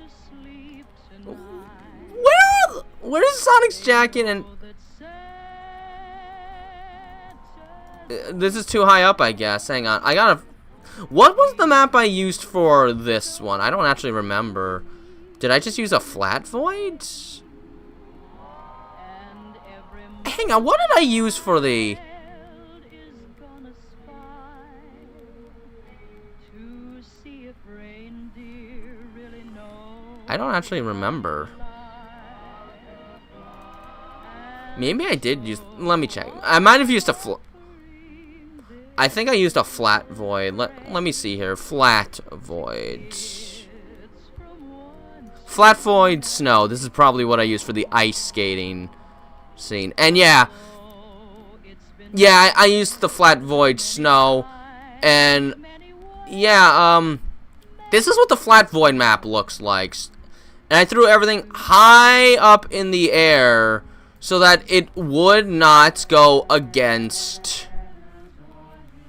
Sonic's jacket and... This is too high up, I guess. Hang on. What was the map I used for this one? I don't actually remember. Did I just use a flat void? Hang on. What did I use for the... I don't actually remember. Maybe I did use... Let me check. I might have used a... I think I used a flat void. Let me see here. Flat void. Flat void snow. This is probably what I used for the ice skating scene. And yeah. Yeah, I used the flat void snow. And yeah, this is what the flat void map looks like. And I threw everything high up in the air so that it would not go against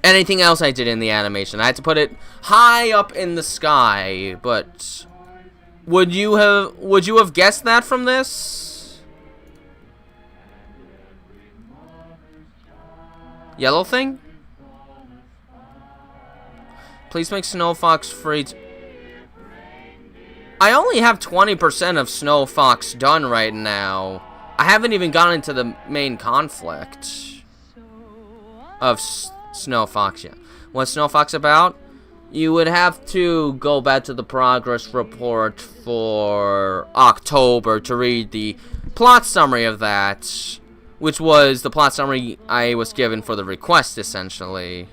anything else I did in the animation. I had to put it high up in the sky, but would you have guessed that from this? Yellow thing? Please make Snow Fox free. I only have 20% of Snow Fox done right now. I haven't even gotten into the main conflict of Snow Fox yet. What's Snow Fox about? You would have to go back to the progress report for October to read the plot summary of that, which was the plot summary I was given for the request, essentially.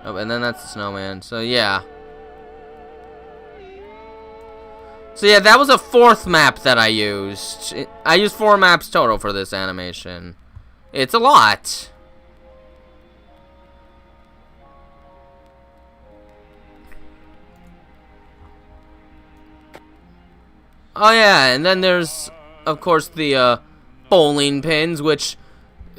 Oh, and then that's the snowman. So yeah. So yeah, that was a 4th map that I used. I used 4 maps total for this animation. It's a lot. Oh yeah, and then there's, of course, the bowling pins, which...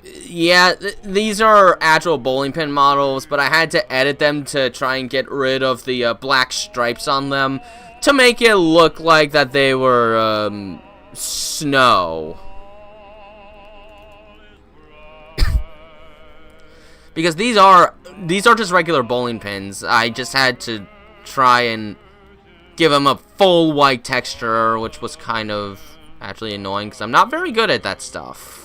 Yeah, these are actual bowling pin models, but I had to edit them to try and get rid of the black stripes on them to make it look like that they were snow. Because these are just regular bowling pins. I just had to try and give them a full white texture, which was kind of actually annoying because I'm not very good at that stuff.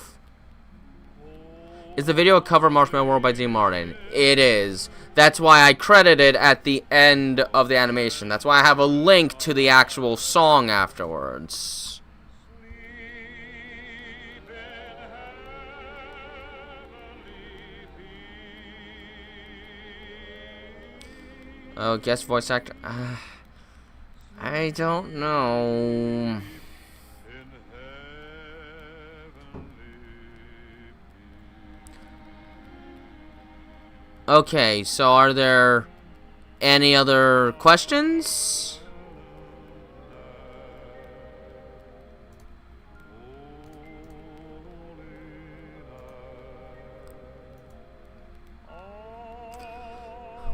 Is the video a cover of Marshmallow World by Dean Martin? It is. That's why I credit it at the end of the animation. That's why I have a link to the actual song afterwards. Oh, guest voice actor. I don't know. Okay, so are there any other questions?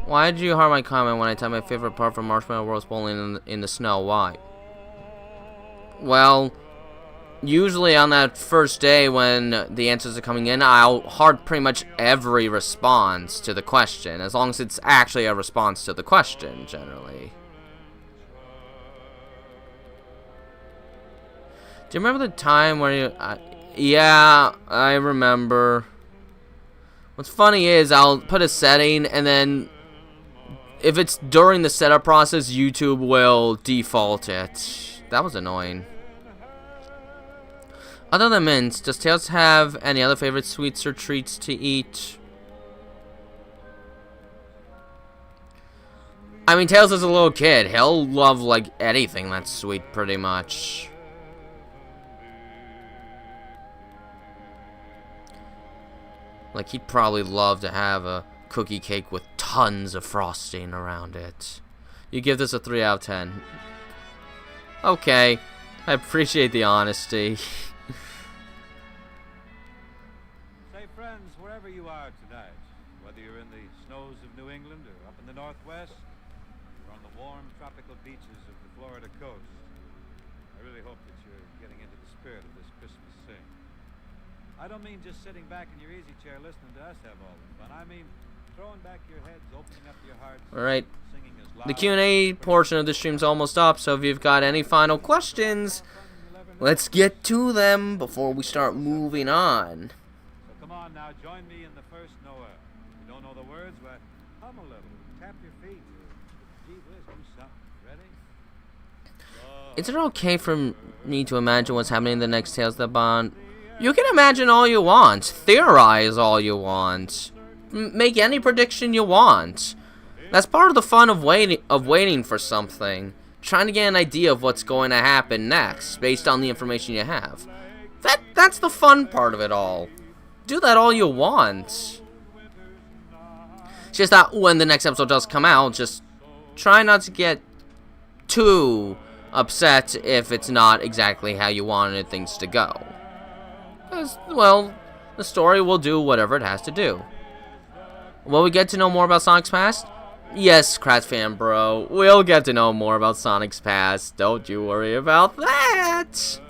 Why did you harm my comment when I typed my favorite part from Marshmallow World's bowling in the snow? Why? Well, usually on that first day when the answers are coming in, I'll heart pretty much every response to the question, as long as it's actually a response to the question, generally. Do you remember the time where you... yeah, I remember. What's funny is I'll put a setting, and then if it's during the setup process, YouTube will default it. That was annoying. Other than mints, does Tails have any other favorite sweets or treats to eat? I mean, Tails is a little kid. He'll love, like, anything that's sweet, pretty much. Like, he'd probably love to have a cookie cake with tons of frosting around it. You give this a 3 out of 10. Okay. I appreciate the honesty. Friends, wherever you are tonight, whether you're in the snows of New England or up in the Northwest, or on the warm tropical beaches of the Florida coast, I really hope that you're getting into the spirit of this Christmas sing. I don't mean just sitting back in your easy chair listening to us have all the fun. I mean throwing back your heads, opening up your hearts, Alright. singing as loud. The Q&A portion of the stream's almost up, so if you've got any final questions, let's get to them before we start moving on. So come on now, join me in the first Noel. If you don't know the words, well, hum a little, tap your feet. Gee whiz, do something. Ready? Is it okay for me to imagine what's happening in the next Tales that Bond? You can imagine all you want. Theorize all you want. Make any prediction you want. That's part of the fun of waiting for something. Trying to get an idea of what's going to happen next based on the information you have. That's the fun part of it all. Do that all you want. It's just that when the next episode does come out, just try not to get too upset if it's not exactly how you wanted things to go. Because, well, the story will do whatever it has to do. Will we get to know more about Sonic's past? Yes, Kratz fan bro, we'll get to know more about Sonic's past. Don't you worry about that.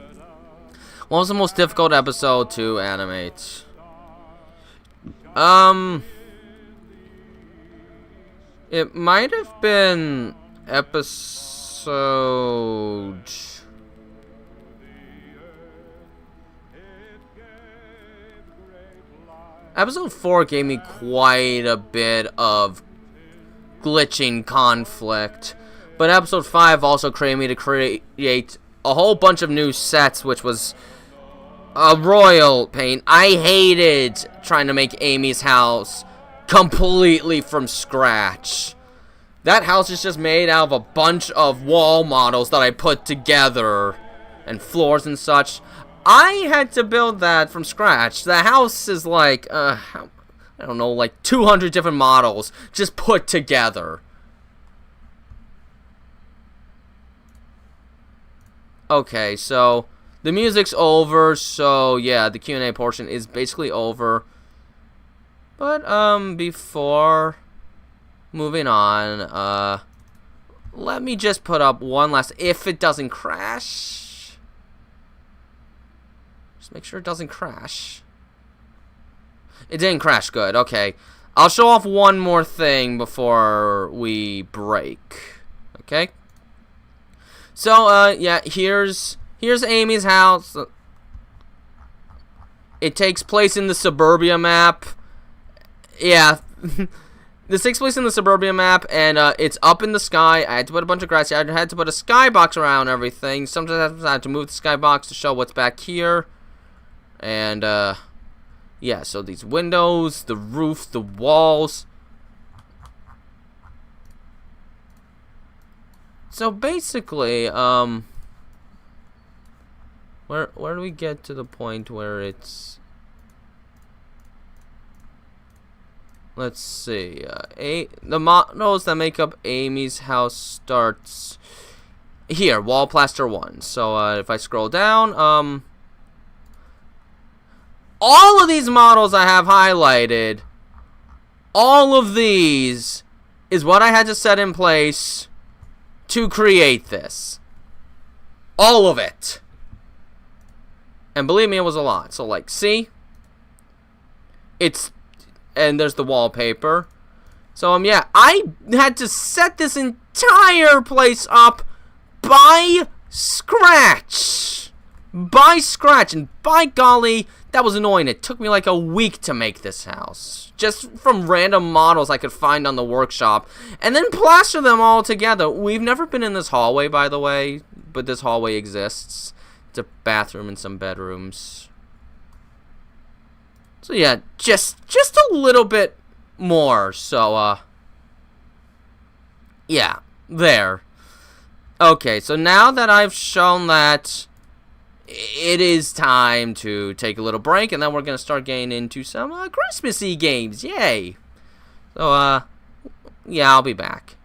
What was the most difficult episode to animate? It might have been episode... Episode 4 gave me quite a bit of glitching conflict, but episode 5 also created me to create a whole bunch of new sets, which was a royal pain. I hated trying to make Amy's house completely from scratch. That house is just made out of a bunch of wall models that I put together, and floors and such. I had to build that from scratch. The house is like, I don't know, like 200 different models just put together. Okay, so the music's over, so yeah, the Q&A portion is basically over. But, before moving on, let me just put up one last, if it doesn't crash. Just make sure it doesn't crash. It didn't crash, good, okay. I'll show off one more thing before we break. Okay? So, yeah, here's Amy's house. It takes place in the Suburbia map. Yeah. This takes place in the Suburbia map, and it's up in the sky. I had to put a bunch of grass here. I had to put a skybox around everything. Sometimes I have to move the skybox to show what's back here. And, yeah, so these windows, the roof, the walls. So basically, where do we get to the point where it's... Let's see, the models that make up Amy's house starts here, wall plaster 1. So, if I scroll down, all of these models I have highlighted, all of these is what I had to set in place to create this. All of it. And believe me, it was a lot. So, like, see? And there's the wallpaper. So, yeah, I had to set this entire place up by scratch. By scratch. And by golly, that was annoying. It took me like a week to make this house. Just from random models I could find on the workshop. And then plaster them all together. We've never been in this hallway, by the way. But this hallway exists. It's a bathroom and some bedrooms. So yeah, just a little bit more. So, yeah, there. Okay, so now that I've shown that, it is time to take a little break, and then we're going to start getting into some Christmassy games. Yay! So, yeah, I'll be back.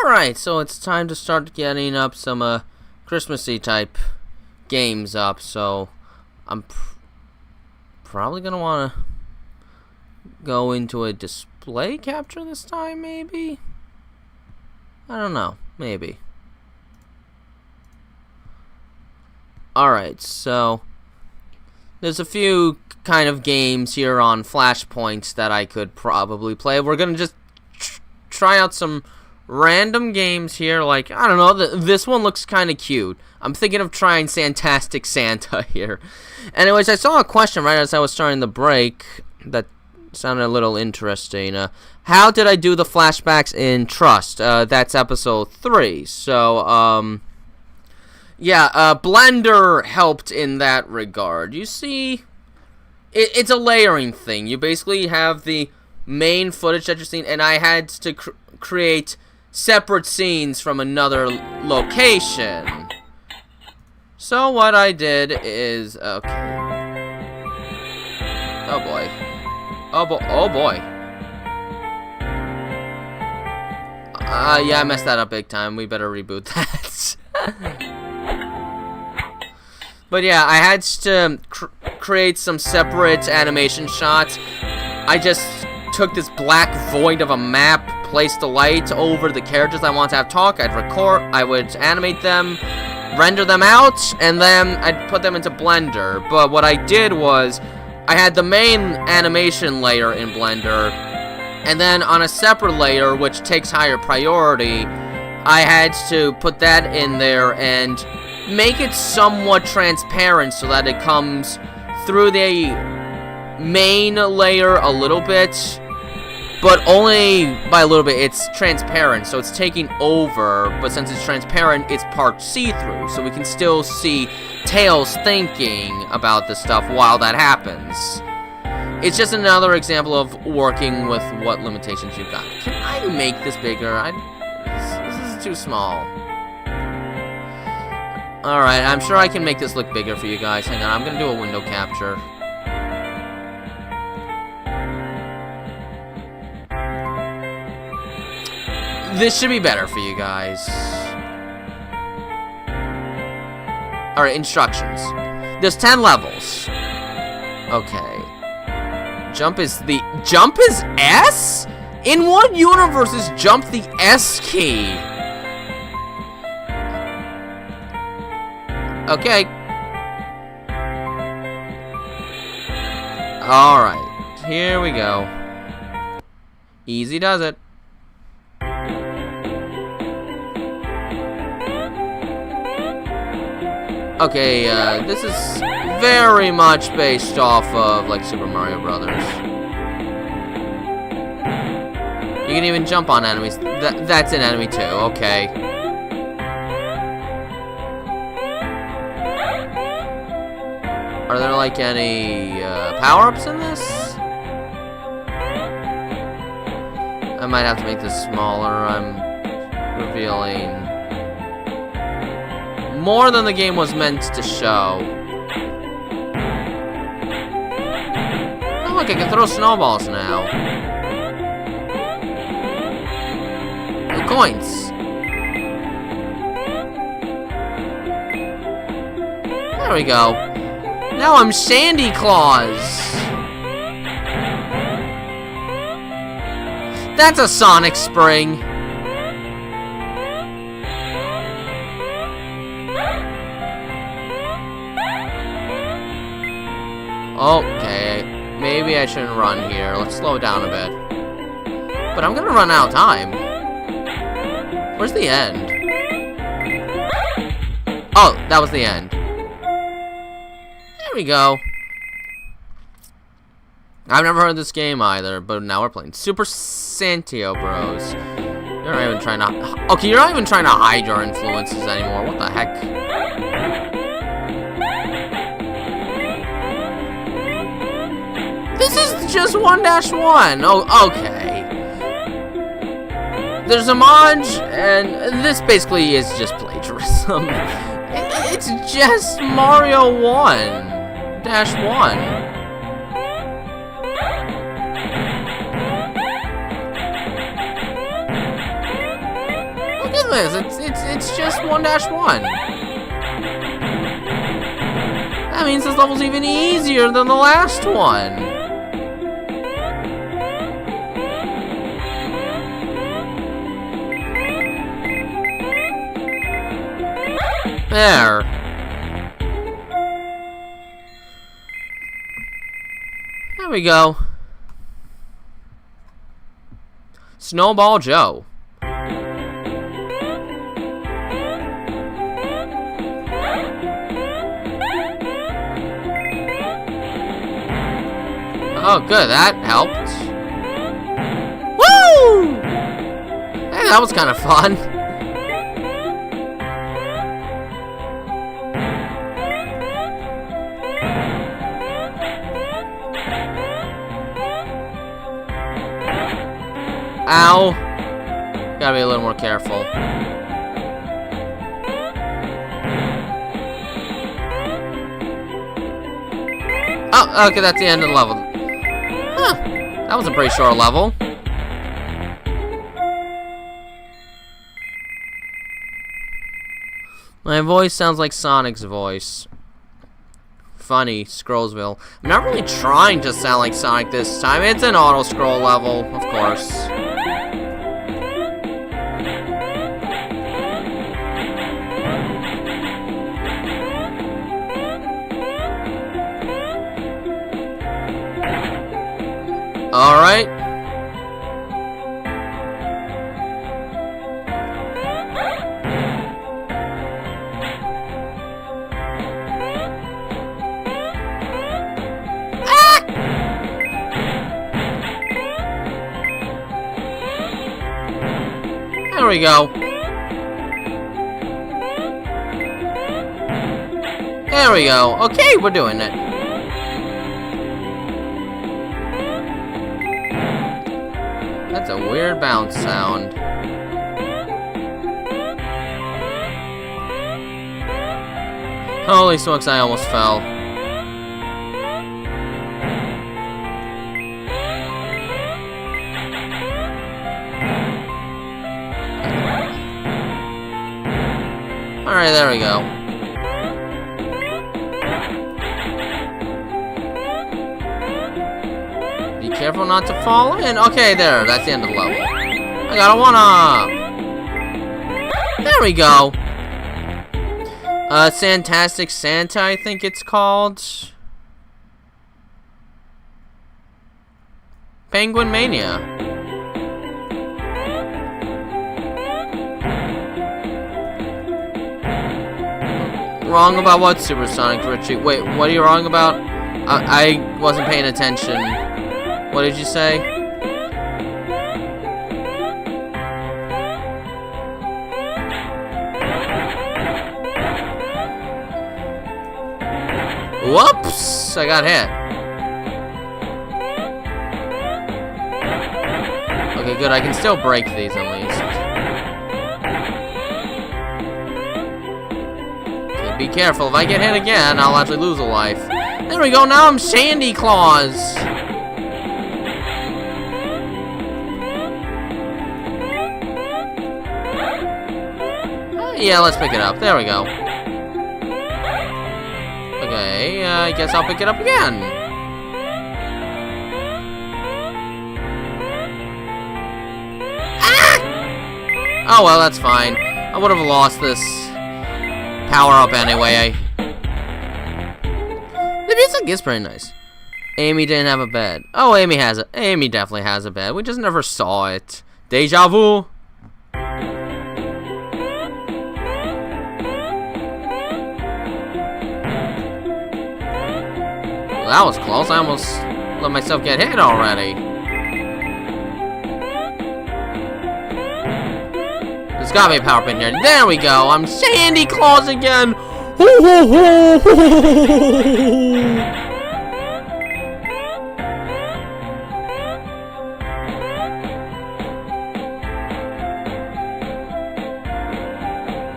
Alright, so it's time to start getting up some Christmassy type games up, so I'm probably gonna wanna go into a display capture this time, maybe? I don't know, maybe. Alright, so there's a few kind of games here on Flashpoints that I could probably play. We're gonna just try out some random games here, like, I don't know, this one looks kind of cute. I'm thinking of trying Santastic Santa here. Anyways, I saw a question right as I was starting the break that sounded a little interesting. How did I do the flashbacks in Trust? That's episode 3. So, yeah, Blender helped in that regard. You see, it's a layering thing. You basically have the main footage that you're seeing, and I had to create separate scenes from another location. So what I did is, okay. Oh boy. Oh boy. Yeah, I messed that up big time. We better reboot that. But yeah, I had to create some separate animation shots. I just took this black void of a map, placed the light over the characters I want to have talk. I would animate them, render them out, and then I'd put them into Blender. But what I did was, I had the main animation layer in Blender, and then on a separate layer, which takes higher priority, I had to put that in there and make it somewhat transparent so that it comes through the main layer a little bit, but only by a little bit. It's transparent, so it's taking over, but since it's transparent, it's part see-through, so we can still see Tails thinking about this stuff while that happens. It's just another example of working with what limitations you've got. Can I make this bigger? This is too small. Alright, I'm sure I can make this look bigger for you guys. Hang on, I'm gonna do a window capture. This should be better for you guys. Alright, instructions. There's 10 levels. Okay. Jump is S? In what universe is jump the S key? Okay. Alright. Here we go. Easy does it. Okay, this is very much based off of, like, Super Mario Brothers. You can even jump on enemies. That's an enemy too, okay. Are there, like, any, power-ups in this? I might have to make this smaller. I'm revealing more than the game was meant to show. Oh, look, I can throw snowballs now. New coins. There we go. Now I'm Sandy Claus. That's a Sonic Spring. Okay, maybe I shouldn't run here. Let's slow down a bit. But I'm gonna run out of time. Where's the end? Oh, that was the end. There we go. I've never heard of this game either, but now we're playing Super Santio Bros. You're not even trying to... Okay, you're not even trying to hide your influences anymore. What the heck? This is just 1-1. Oh, okay. There's a mod, and this basically is just plagiarism. It's just Mario 1-1. this. It's just 1-1. That means this level's even easier than the last one. There. There we go. Snowball Joe. Oh, good. That helped. Woo! Hey, that was kind of fun. Ow. Gotta be a little more careful. Oh, okay, that's the end of the level. Huh. That was a pretty short level. My voice sounds like Sonic's voice. Funny, Scrollsville. I'm not really trying to sound like Sonic this time. It's an auto-scroll level, of course. Alright. There we go. There we go. Okay, we're doing it. That's a weird bounce sound. Holy smokes, I almost fell. Alright, there we go. Be careful not to fall in. Okay, there. That's the end of the level. I got a 1-up. There we go. Fantastic Santa, I think it's called. Penguin Mania. Wrong about what, Supersonic Richie? Wait, what are you wrong about? I wasn't paying attention. What did you say? Whoops! I got hit. Okay, good. I can still break these at least. Be careful, if I get hit again, I'll actually lose a life. There we go, now I'm Sandy Claus! Yeah, let's pick it up. There we go. Okay, I guess I'll pick it up again. Ah! Oh well, that's fine. I would have lost this power up anyway. The music is pretty nice. Amy didn't have a bed. Oh, Amy has it. Amy definitely has a bed. We just never saw it. Deja vu. Well, that was close. I almost let myself get hit already. There's gotta be a power up in here. There we go. I'm Sandy Claus again. Ho, ho, ho, ho, ho, ho.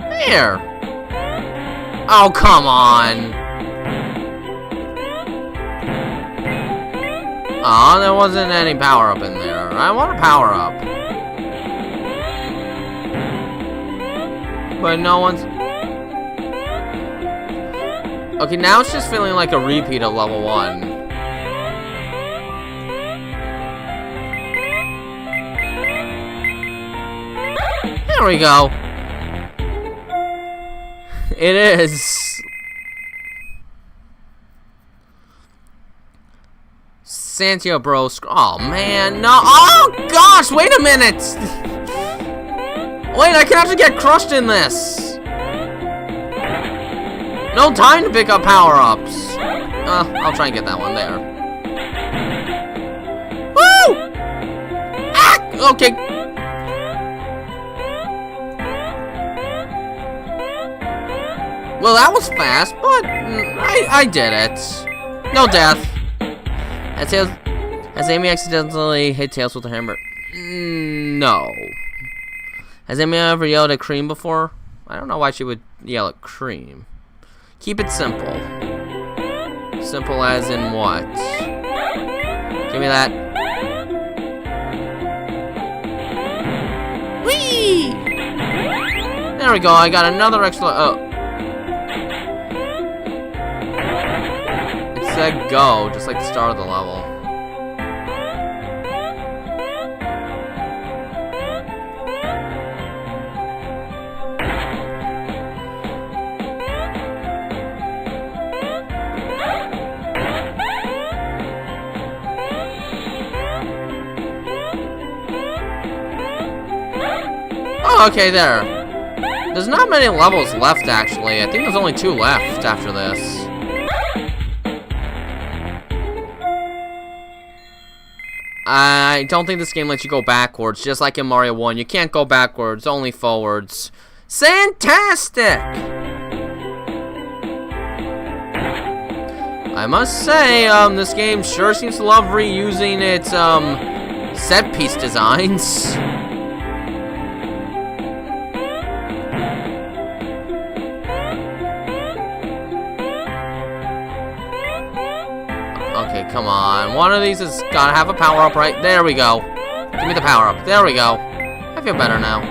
There. Oh, come on. Aw, there wasn't any power up in there. I want a power up. But no one's... Okay, now it's just feeling like a repeat of level 1. There we go. It is. Santia Bros. Oh man, no. Oh gosh, wait a minute. Wait, I can actually get crushed in this. No time to pick up power-ups. I'll try and get that one there. Woo! Ah! Okay. Well, that was fast, but I did it. No death. Has Amy accidentally hit Tails with a hammer? No. Has Amy ever yelled at Cream before? I don't know why she would yell at Cream. Keep it simple. Simple as in what? Give me that. Whee! There we go. I got another extra. Oh. It said go, just like the start of the level. Oh, okay, there. There's not many levels left, actually. I think there's only 2 left after this. I don't think this game lets you go backwards, just like in Mario 1. You can't go backwards, only forwards. Fantastic! I must say, this game sure seems to love reusing its, set-piece designs. Okay, come on. One of these has gotta have a power-up, right? There we go. Give me the power-up. There we go. I feel better now.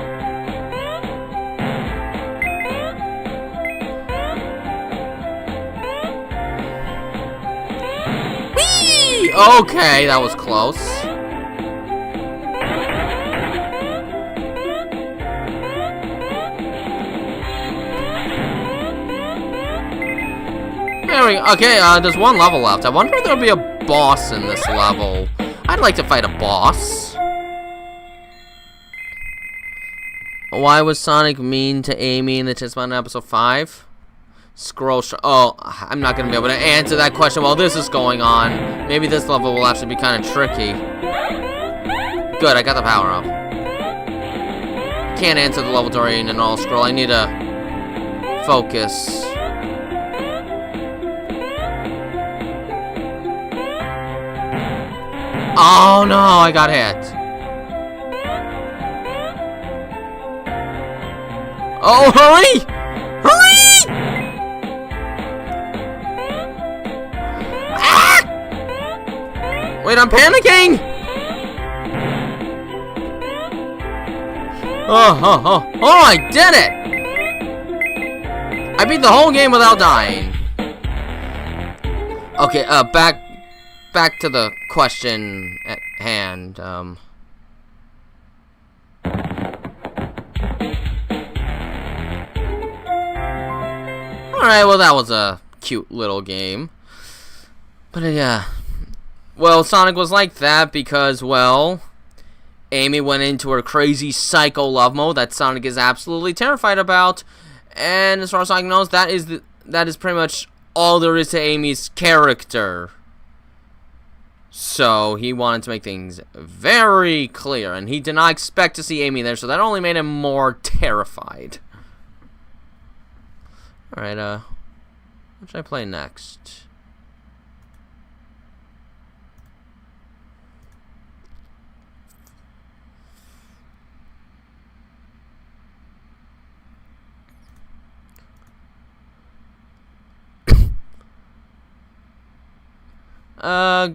Whee! Okay, that was close. Okay, there's 1 level left. I wonder if there'll be a boss in this level. I'd like to fight a boss. Why was Sonic mean to Amy in the Tisman episode 5? Scroll. Oh, I'm not going to be able to answer that question while this is going on. Maybe this level will actually be kind of tricky. Good, I got the power up. Can't answer the level during an all scroll. I need to focus. Oh no, I got hit. Oh, hurry! Hurry! Ah! Wait, I'm panicking! Oh, I did it! I beat the whole game without dying. Okay, back to the question at hand. Alright, well that was a cute little game. But yeah. Well, Sonic was like that because, well, Amy went into her crazy psycho love mode that Sonic is absolutely terrified about. And as far as Sonic knows, that is pretty much all there is to Amy's character. So he wanted to make things very clear, and he did not expect to see Amy there, so that only made him more terrified. Alright, what should I play next?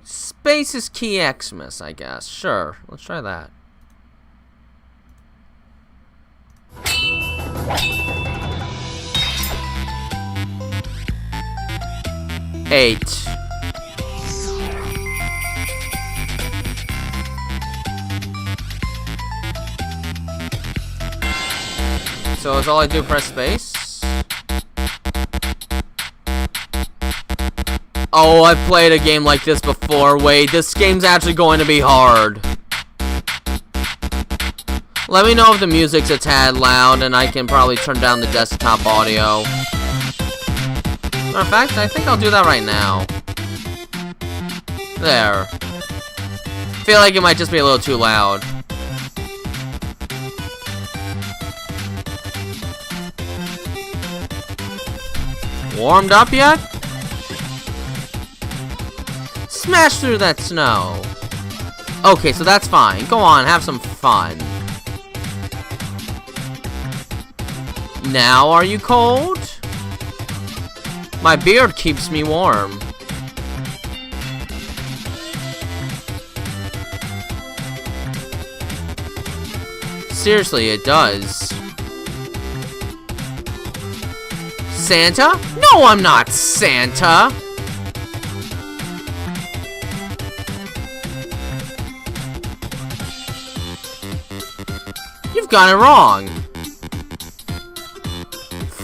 Space is Key Xmas, I guess. Sure, let's try that. 8. So is all I do press space? Oh, I've played a game like this before. Wait, this game's actually going to be hard. Let me know if the music's a tad loud, and I can probably turn down the desktop audio. Matter of fact, I think I'll do that right now. There. I feel like it might just be a little too loud. Warmed up yet? Smash through that snow. Okay, so that's fine. Go on, have some fun. Now are you cold? My beard keeps me warm. Seriously, it does. Santa? No, I'm not Santa! You've got it wrong.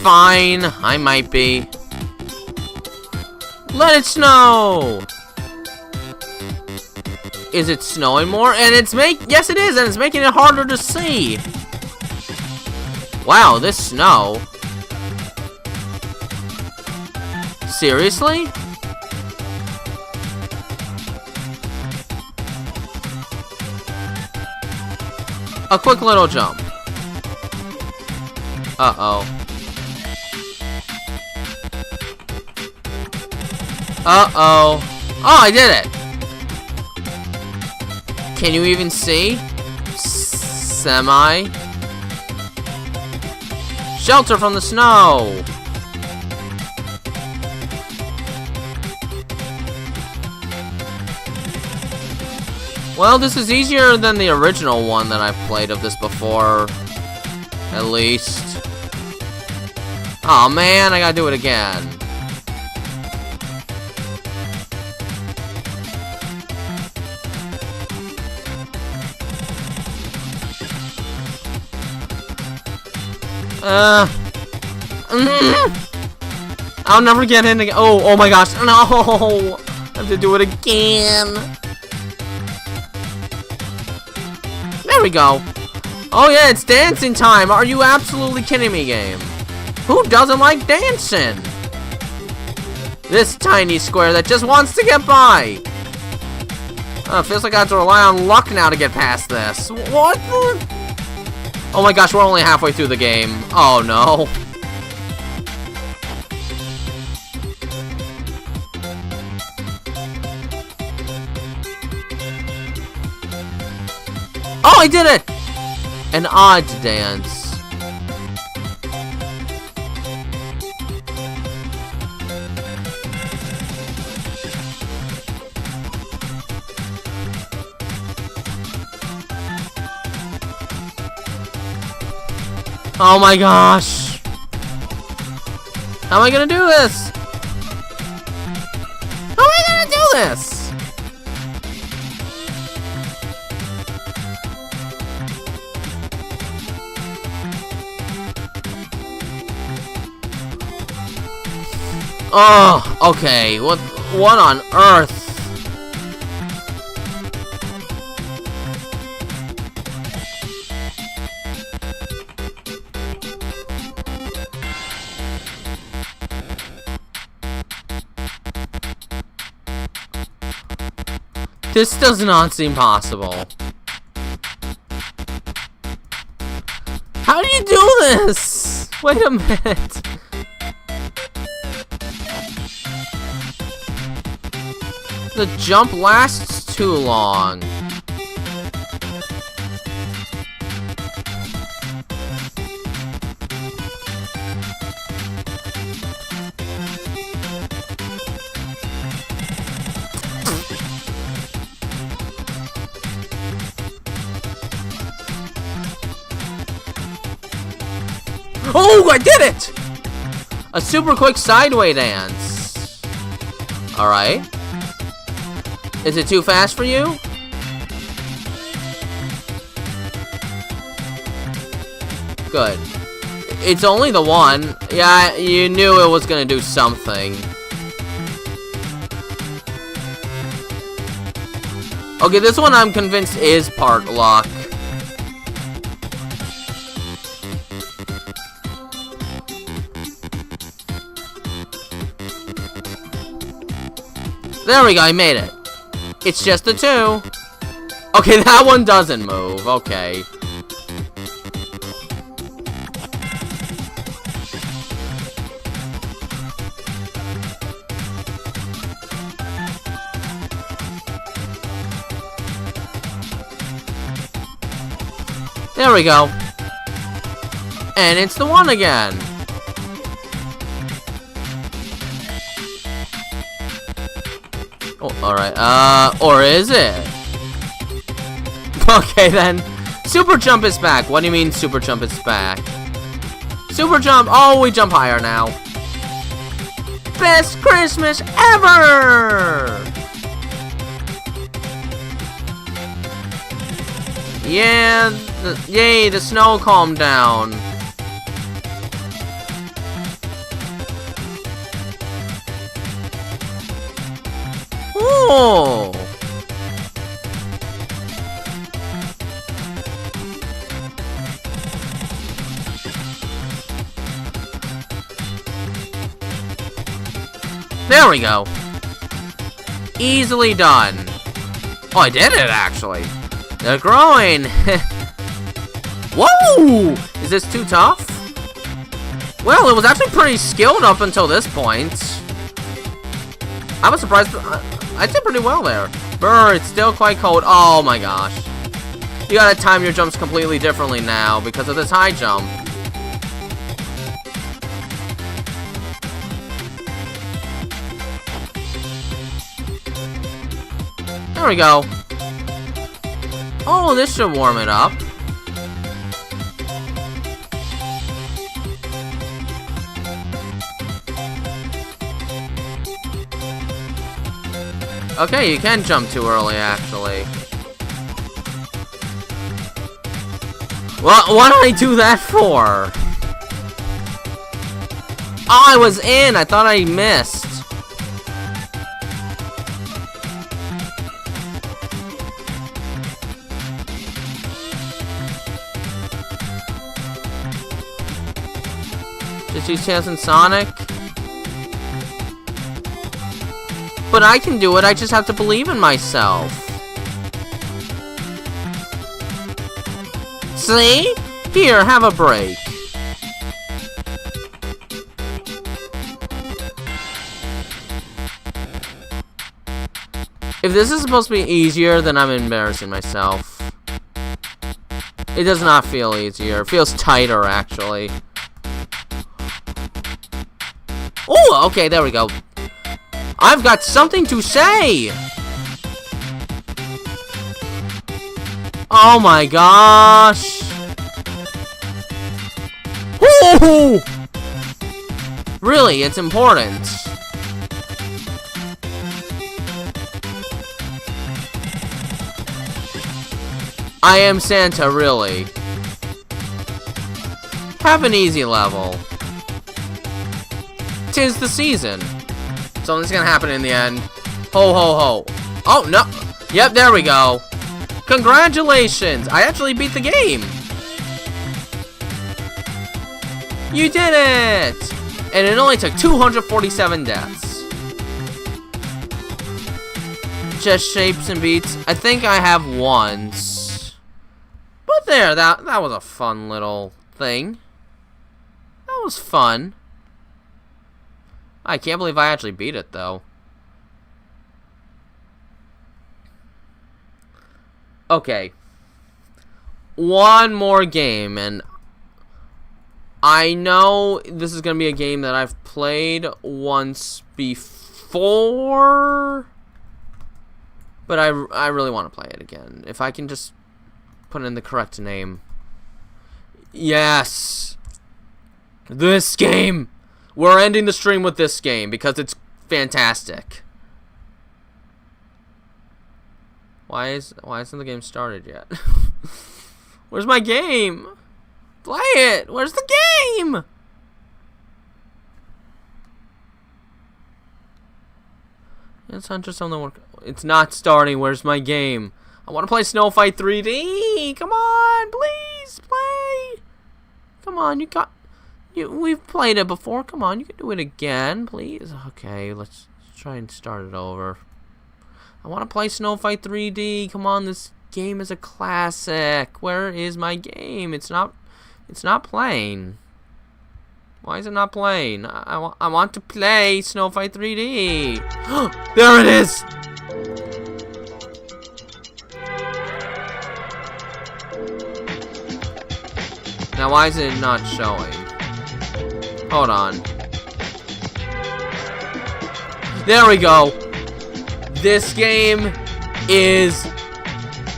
Fine, I might be. Let it snow! Is it snowing more? And it's yes it is, and it's making it harder to see. Wow, this snow. Seriously? A quick little jump. Uh-oh. Uh-oh. Oh, I did it! Can you even see? Semi. Shelter from the snow! Well, this is easier than the original one that I've played of this before. At least. Oh man, I gotta do it again. I'll never get in again. Oh my gosh, no! I have to do it again. There we go. Oh yeah, it's dancing time. Are you absolutely kidding me, game? Who doesn't like dancing? This tiny square that just wants to get by. Feels like I have to rely on luck now to get past this. What? Oh my gosh, we're only halfway through the game. Oh no. Oh, I did it! An odd dance. Oh my gosh! How am I gonna do this? How am I gonna do this? Oh, okay. What on earth? This does not seem possible. How do you do this? Wait a minute. The jump lasts too long. Oh, I did it! A super quick sideway dance. Alright. Is it too fast for you? Good. It's only the one. Yeah, you knew it was gonna do something. Okay, this one I'm convinced is part luck. There we go, I made it. It's just the two. Okay, that one doesn't move. Okay. There we go. And it's the one again. Oh, alright. Or is it? Okay, then. Super jump is back. What do you mean super jump is back? Super jump. Oh, we jump higher now. Best Christmas ever! Yeah, yay, the snow calmed down. Oh! There we go. Easily done. Oh, I did it, actually. They're growing. Whoa! Is this too tough? Well, it was actually pretty skilled up until this point. I was surprised. I did pretty well there. Brr, it's still quite cold. Oh my gosh. You gotta time your jumps completely differently now because of this high jump. There we go. Oh, this should warm it up. Okay, you can jump too early, actually. Well, what did I do that for? Oh, I was in! I thought I missed. Just use Tails and Sonic? But I can do it, I just have to believe in myself. See? Here, have a break. If this is supposed to be easier, then I'm embarrassing myself. It does not feel easier. It feels tighter, actually. Oh, okay, there we go. I've got something to say! Oh my gosh! Woo! Really, it's important. I am Santa, really. Have an easy level. 'Tis the season. Something's gonna happen in the end. Ho ho ho. Oh no. Yep, there we go. Congratulations! I actually beat the game. You did it! And it only took 247 deaths. Just shapes and beats. I think I have once. But there, that was a fun little thing. That was fun. I can't believe I actually beat it, though. Okay. One more game, and I know this is going to be a game that I've played once before, but I really want to play it again. If I can just put in the correct name. Yes! This game! We're ending the stream with this game because it's fantastic. Why isn't the game started yet? Where's my game? Play it! Where's the game? It's Hunter something work. It's not starting. Where's my game? I want to play Snow Fight 3D. Come on, please play. Come on, we've played it before. Come on, you can do it again, please. Okay, let's try and start it over. I want to play Snow Fight 3D. Come on, this game is a classic. Where is my game? It's not playing. Why is it not playing? I want to play Snow Fight 3D. There it is. Now why is it not showing? Hold on. There we go. This game is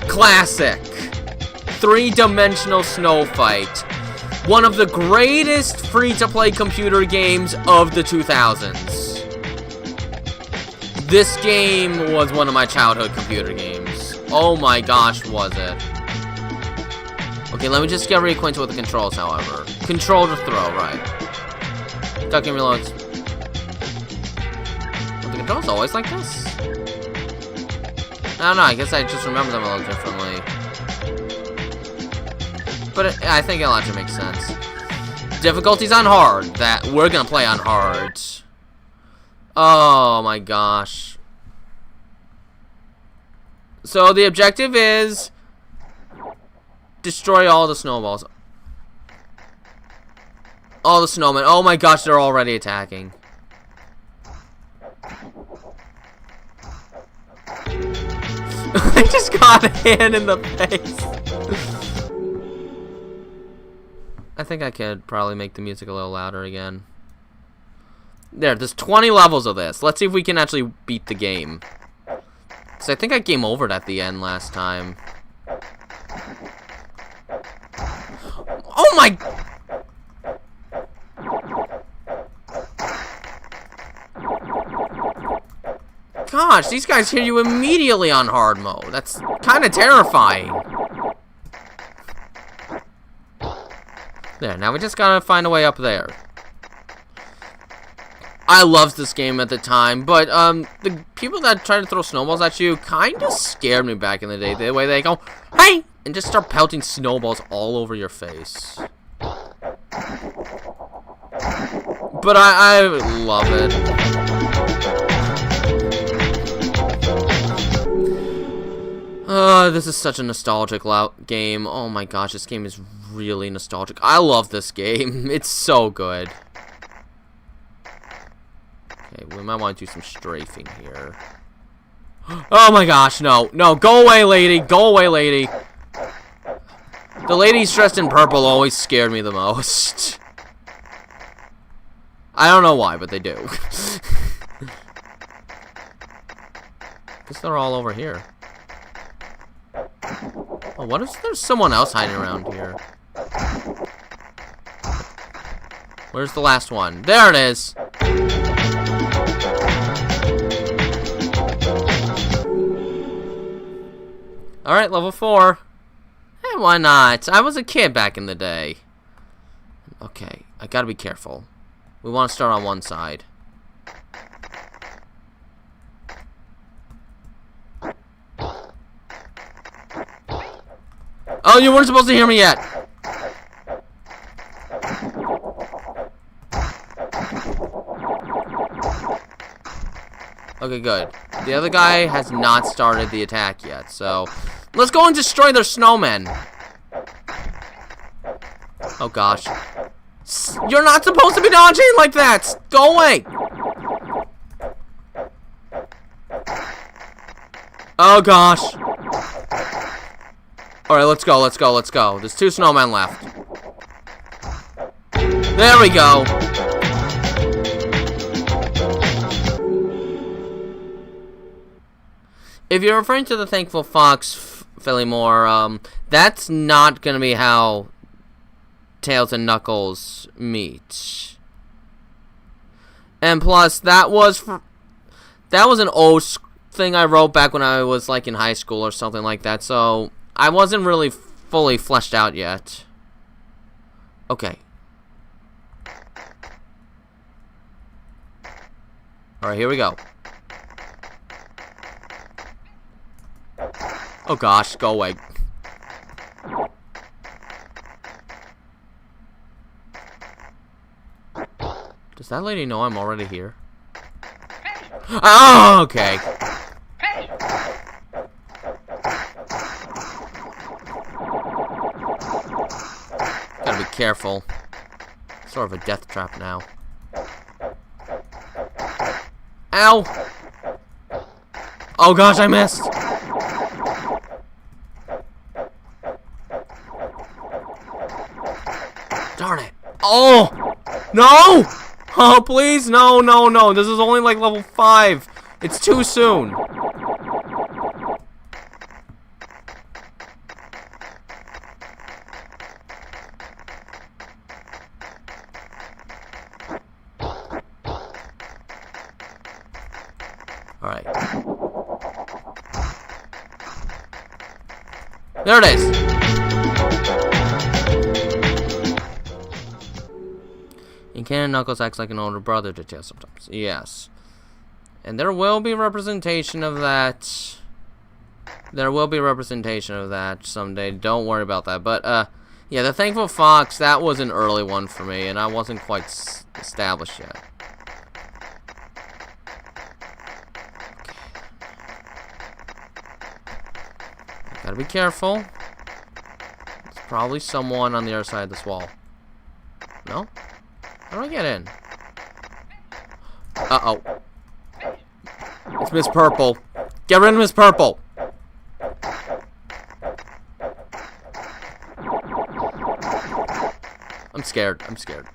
classic. Three-dimensional Snow Fight. One of the greatest free-to-play computer games of the 2000s. This game was one of my childhood computer games. Oh my gosh, was it. Okay, let me just get reacquainted with the controls, however. Control to throw, right. Ducking reloads. Were the controls always like this? I don't know, I guess I just remember them a little differently. But I think it actually makes sense. Difficulty's on hard. That we're gonna play on hard. Oh my gosh. So the objective is destroy all the snowballs. All the snowmen. Oh my gosh, they're already attacking. I just got a hand in the face. I think I could probably make the music a little louder again. There's 20 levels of this. Let's see if we can actually beat the game. Because I think I game overed at the end last time. Oh my... Gosh, these guys hear you immediately on hard mode. That's kind of terrifying. There, now we just gotta find a way up there. I loved this game at the time, but the people that try to throw snowballs at you kind of scared me back in the day. The way they go, hey, and just start pelting snowballs all over your face. But I love it. This is such a nostalgic game. Oh my gosh, this game is really nostalgic. I love this game. It's so good. Okay, we might want to do some strafing here. Oh my gosh, no. No, go away, lady. Go away, lady. The ladies dressed in purple always scared me the most. I don't know why, but they do. Guess they're all over here. Oh, what if there's someone else hiding around here? Where's the last one? There it is! Alright, level 4. Hey, why not? I was a kid back in the day. Okay, I gotta be careful. We want to start on one side. Oh, you weren't supposed to hear me yet! Okay, good. The other guy has not started the attack yet, so... Let's go and destroy their snowmen! Oh gosh. You're not supposed to be dodging like that! Go away! Oh gosh. Alright, let's go, let's go, let's go. There's 2 snowmen left. There we go. If you're referring to the Thankful Fox, Fillymore, that's not gonna be how Tails and Knuckles meet. And plus, that was an old thing I wrote back when I was like in high school or something like that, so I wasn't really fully fleshed out yet. Okay. Alright, here we go. Oh gosh, go away. Does that lady know I'm already here? Oh, okay. Gotta be careful. Sort of a death trap now. Ow! Oh gosh, I missed! Darn it. Oh! No! Oh, please, no, no, no. This is only like level 5. It's too soon. Alright. There it is. In canon, Knuckles acts like an older brother to Tails sometimes. Yes. And there will be representation of that. There will be representation of that someday. Don't worry about that. But, yeah, the Thankful Fox, that was an early one for me, and I wasn't quite established yet. Okay. Gotta be careful. There's probably someone on the other side of this wall. No? How do I get in? Uh-oh. It's Miss Purple. Get rid of Miss Purple! I'm scared. I'm scared.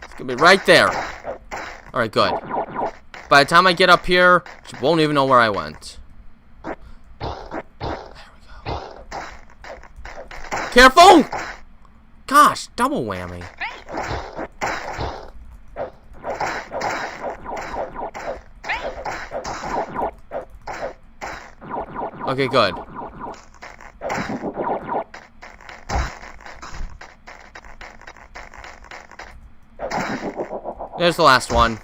It's gonna be right there. Alright, good. By the time I get up here, she won't even know where I went. There we go. Careful! Gosh, double whammy. Okay, good. There's the last one.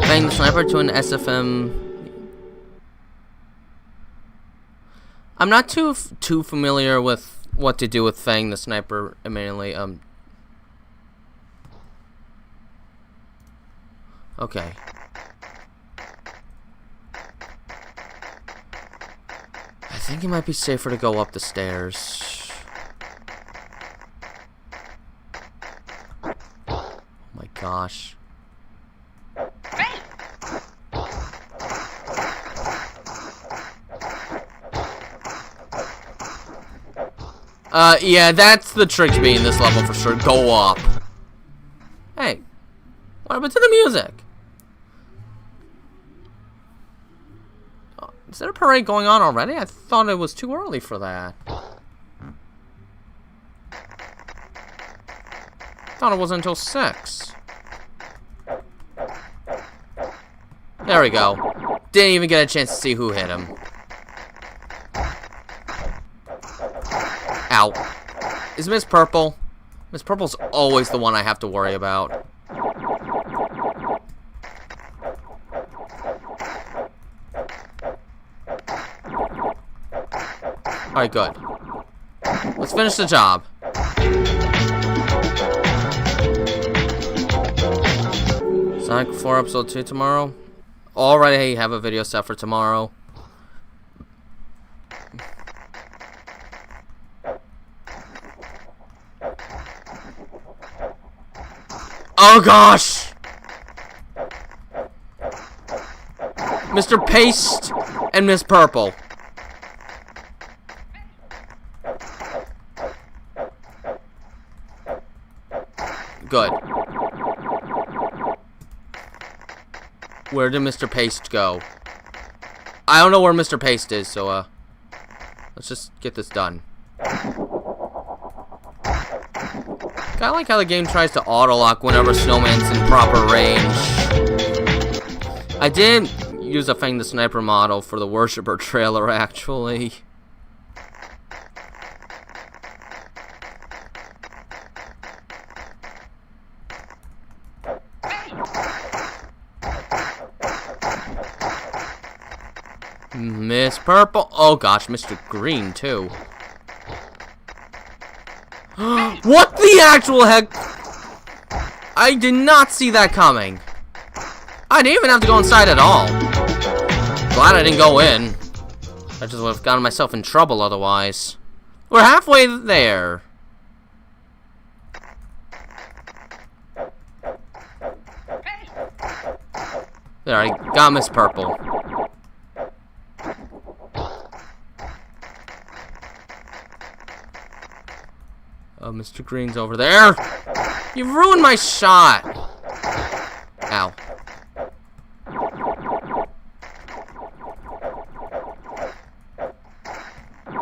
Fang the sniper to an SFM. I'm not too familiar with what to do with Fang the sniper immediately. Okay. I think it might be safer to go up the stairs. Oh my gosh. Yeah, that's the trick to be in this level for sure. Go up. Hey, what happened to the music? Is there a parade going on already? I thought it was too early for that. Thought it wasn't until 6. There we go. Didn't even get a chance to see who hit him. Ow. Is Miss Purple? Miss Purple's always the one I have to worry about. Alright, good. Let's finish the job. Sonic 4 Episode 2 tomorrow? Already have a video set for tomorrow. Oh gosh! Mr. Paste and Miss Purple. Good. Where did Mr. Paste go? I don't know where Mr. Paste is, so, let's just get this done. Kinda like how the game tries to auto-lock whenever Snowman's in proper range. I did use a Fang the Sniper model for the Worshipper trailer, actually. Miss Purple. Oh gosh, Mr. Green too. What the actual heck? I did not see that coming. I didn't even have to go inside at all. Glad I didn't go in. I just would have gotten myself in trouble otherwise. We're halfway there. There, I got Miss Purple. Oh, Mr. Green's over there. You ruined my shot. Ow.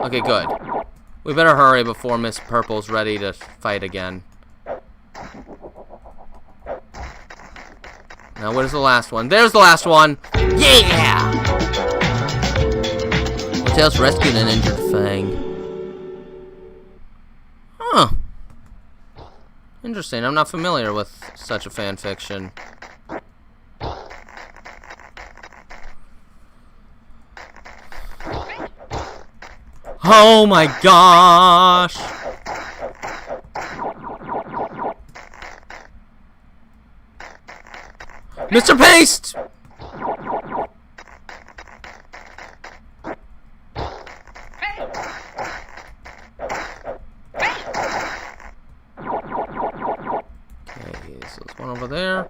Okay, good. We better hurry before Miss Purple's ready to fight again. Now, where's the last one? There's the last one. Yeah! Tails rescued an injured Fang. Huh. Interesting. I'm not familiar with such a fan fiction. Oh my gosh! Mr. Paste! Okay, so there's one over there.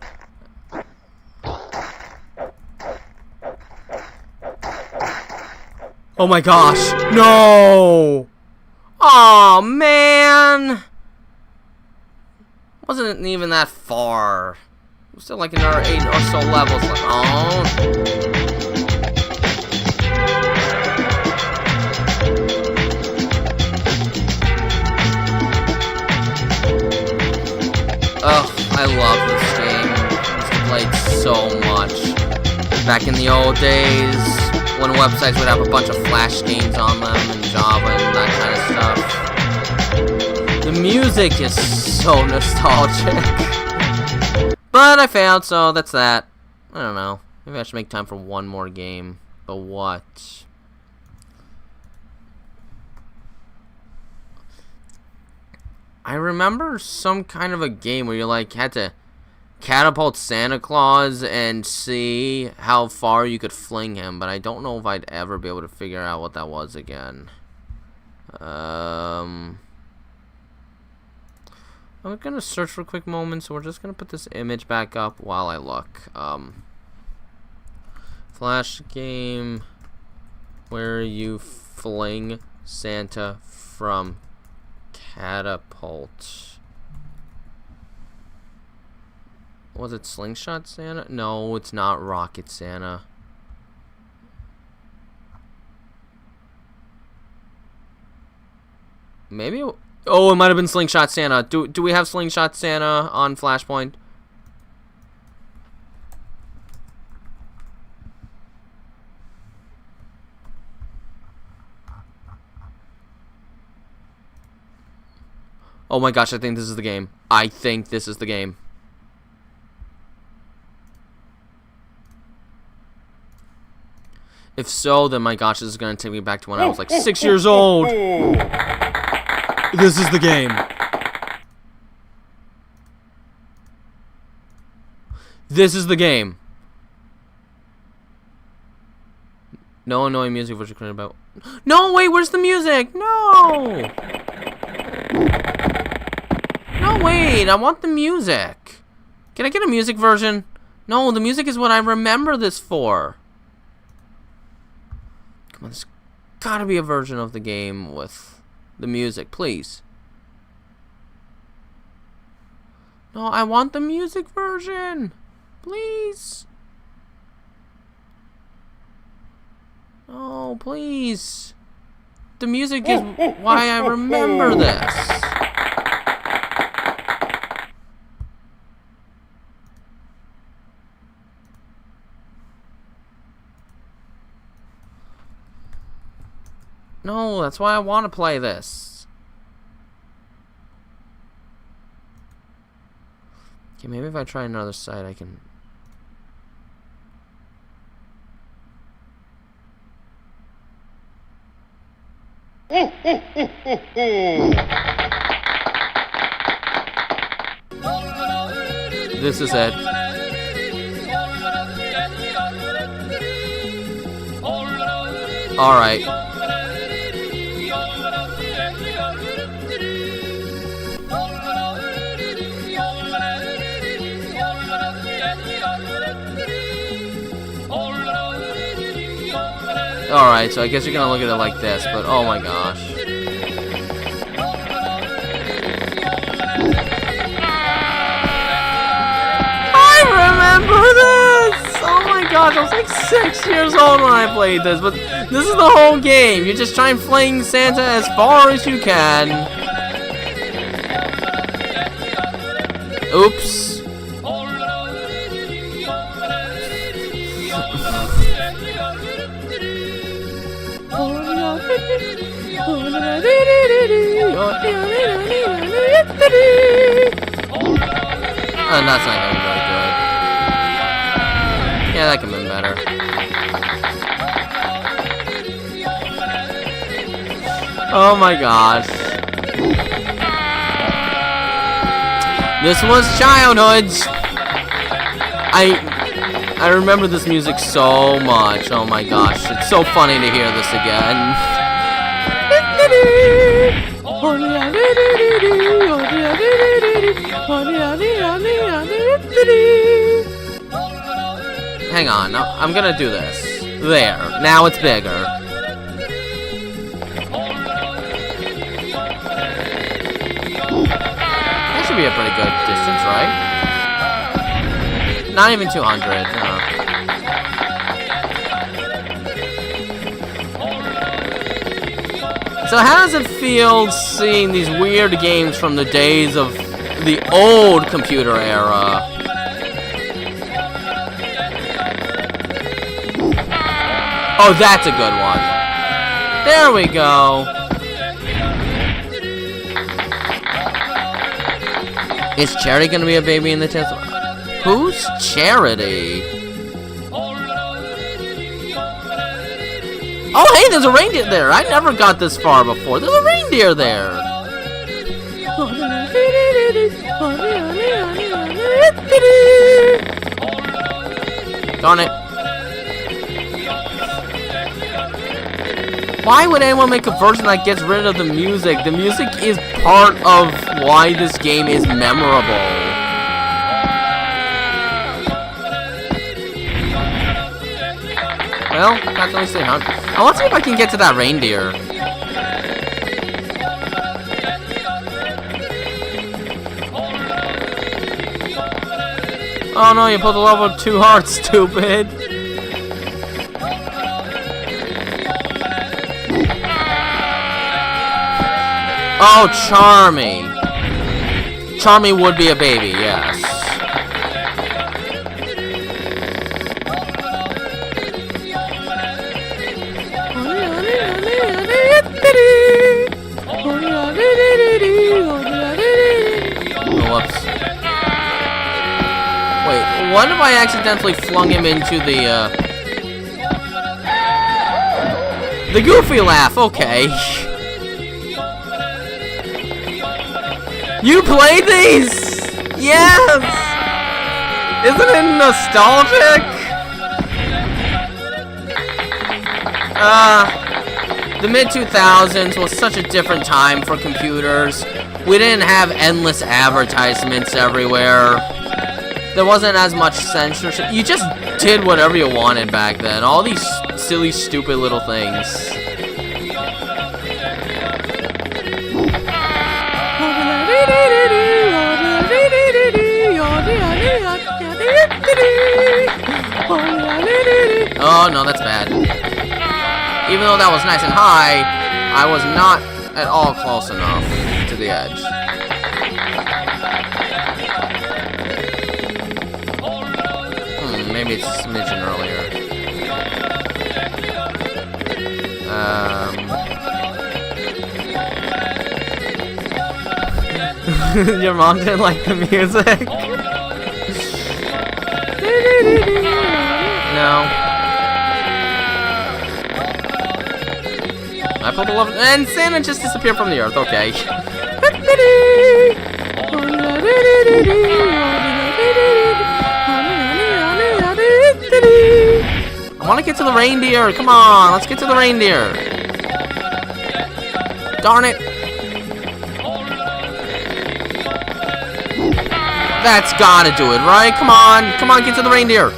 Oh my gosh! No! Oh man! Wasn't even that far. Still like another 8 or so levels. Oh. Ugh, I love this game. I used to play it so much. Back in the old days, when websites would have a bunch of Flash games on them and Java and that kind of stuff. The music is so nostalgic. But I failed, so that's that. I don't know. Maybe I should make time for one more game. But what? I remember some kind of a game where you like had to catapult Santa Claus and see how far you could fling him, but I don't know if I'd ever be able to figure out what that was again. I'm gonna search for a quick moment, so we're just gonna put this image back up while I look. Flash game where you fling Santa from catapult. Was it Slingshot Santa? No, it's not Rocket Santa. Maybe it, oh, it might have been Slingshot Santa. Do we have Slingshot Santa on Flashpoint? Oh my gosh, I think this is the game. I think this is the game. If so, then my gosh, this is going to take me back to when I was like 6 years old. This is the game. This is the game. No annoying music was recorded about. No, wait, where's the music? No. No, wait, I want the music. Can I get a music version? No, the music is what I remember this for. Come on, there's gotta be a version of the game with the music, please. No, I want the music version. Please. No, please. The music is why I remember this. No, that's why I want to play this. Okay, maybe if I try another site, I can... This is it. Alright. Alright, so I guess you're gonna look at it like this, but oh my gosh. I remember this! Oh my gosh, I was like 6 years old when I played this, but this is the whole game. You just try and fling Santa as far as you can. Oops. Oh, that's not gonna be very good. Yeah, that could have been better. Oh my gosh. This was childhood. I remember this music so much. Oh my gosh. It's so funny to hear this again. Hang on, I'm gonna do this. There, now it's bigger. That should be a pretty good distance, right? Not even 200. So how does it feel seeing these weird games from the days of the old computer era? Oh, that's a good one. There we go. Is Charity gonna be a baby in the test? Who's Charity? Oh, hey, there's a reindeer there. I never got this far before. There's a reindeer there. Darn it. Why would anyone make a version that gets rid of the music? The music is part of why this game is memorable. Well, that's only say 100. I want to see if I can get to that reindeer. Oh no, you put the level 2 hard, stupid. Oh, Charmy. Charmy would be a baby, yes. Oh, whoops. Wait, what if I accidentally flung him into the Goofy laugh? Okay. You played these? Yes! Isn't it nostalgic? The mid-2000s was such a different time for computers. We didn't have endless advertisements everywhere. There wasn't as much censorship. You just did whatever you wanted back then. All these silly, stupid little things. Oh, no, that's bad. Even though that was nice and high, I was not at all close enough to the edge. Maybe it's a smidgen earlier. Your mom didn't like the music? No. I pulled the love, and Santa just disappeared from the earth. Okay. I want to get to the reindeer. Come on, let's get to the reindeer. Darn it. That's gotta do it, right? Come on, get to the reindeer.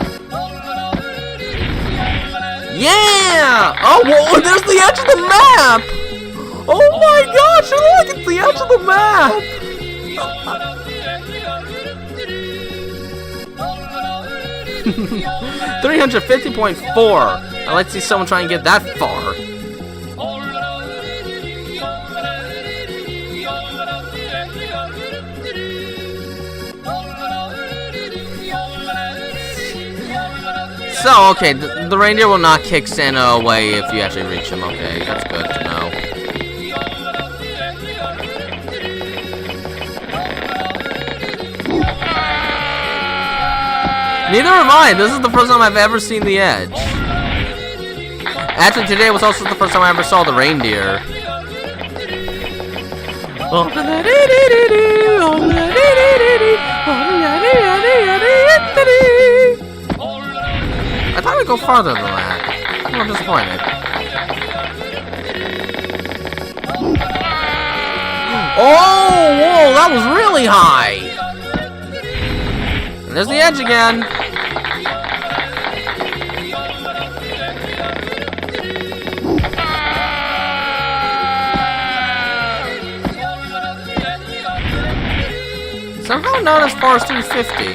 Yeah! Oh, whoa, there's the edge of the map! Oh my gosh, look, it's the edge of the map! 350.4. I'd like to see someone try and get that far. So, okay, the reindeer will not kick Santa away if you actually reach him. Okay, that's good to know. Neither have I. This is the first time I've ever seen the edge. Actually, today was also the first time I ever saw the reindeer. I thought I'd go farther than that. I'm disappointed. Oh, whoa, that was really high. And there's the edge again. Somehow not as far as 350.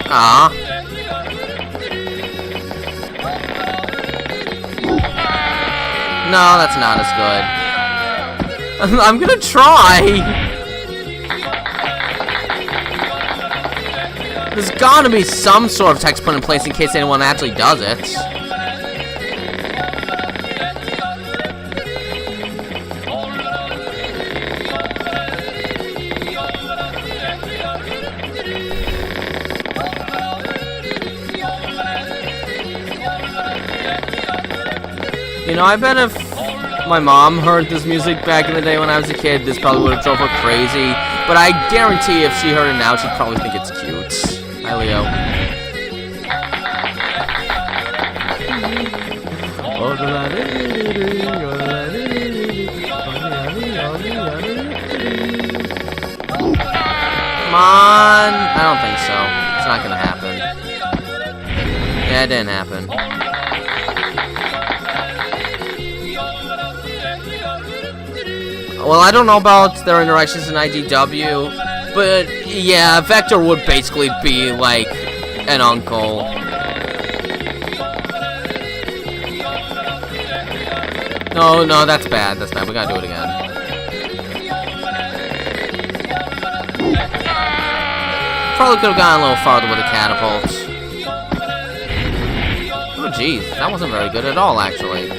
Ah. No, that's not as good. I'm gonna try. There's gotta be some sort of text put in place in case anyone actually does it. You know, I bet if my mom heard this music back in the day when I was a kid, this probably would have drove her crazy. But I guarantee if she heard it now, she'd probably think it's cute. Hi, Leo. Come on. I don't think so. It's not gonna happen. Yeah, it didn't happen. Well, I don't know about their interactions in IDW, but yeah, Vector would basically be like an uncle. No, that's bad. That's bad. We gotta do it again. Probably could have gone a little farther with a catapult. Oh, geez. That wasn't very good at all, actually.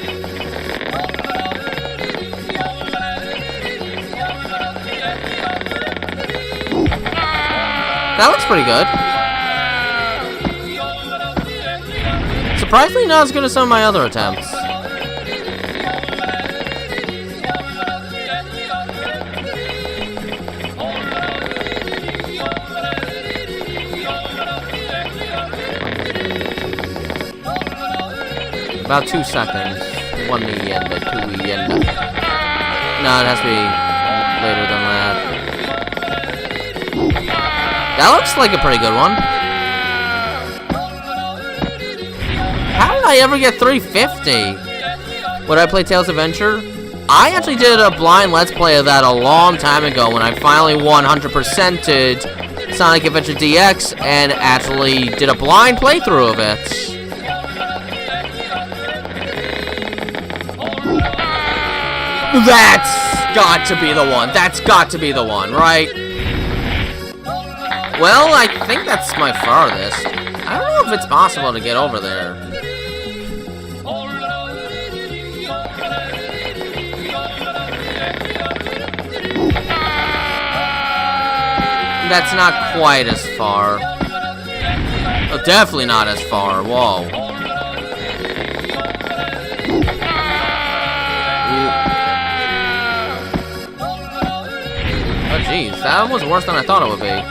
That looks pretty good. Surprisingly not as good as some of my other attempts. About 2 seconds. 1 yenda, 2 yenda. No, it has to be later than that. That looks like a pretty good one. How did I ever get 350? Would I play Tails Adventure? I actually did a blind Let's Play of that a long time ago when I finally 100%ed Sonic Adventure DX and actually did a blind playthrough of it. That's got to be the one. That's got to be the one, right? Well, I think that's my farthest. I don't know if it's possible to get over there. That's not quite as far. Oh, definitely not as far. Whoa. Oh, jeez. That was worse than I thought it would be.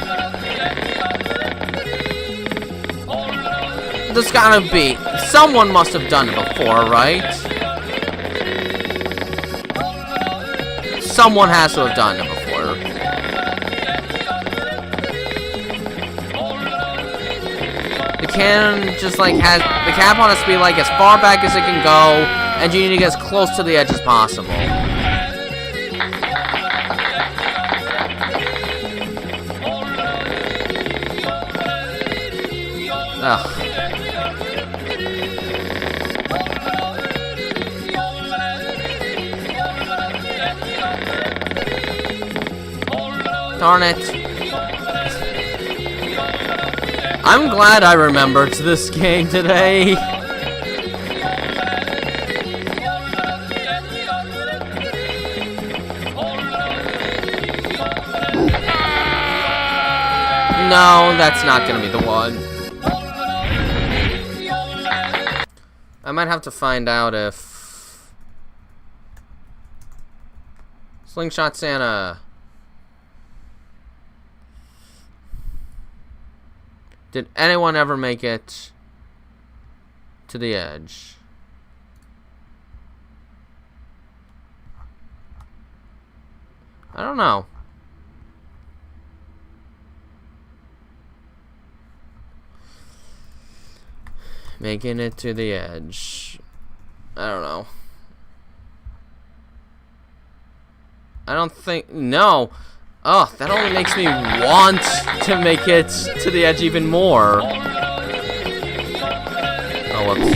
There's gotta be. Someone must have done it before, right? Someone has to have done it before. The cannon just like has the cap on has to be like as far back as it can go, and you need to get as close to the edge as possible. Ugh. Darn it. I'm glad I remembered this game today. No, that's not gonna be the one. I might have to find out if... Slingshot Santa. Did anyone ever make it to the edge? I don't know. Making it to the edge. I don't know. I don't think... No! Oh, that only makes me want to make it to the edge even more. Oh, whoops.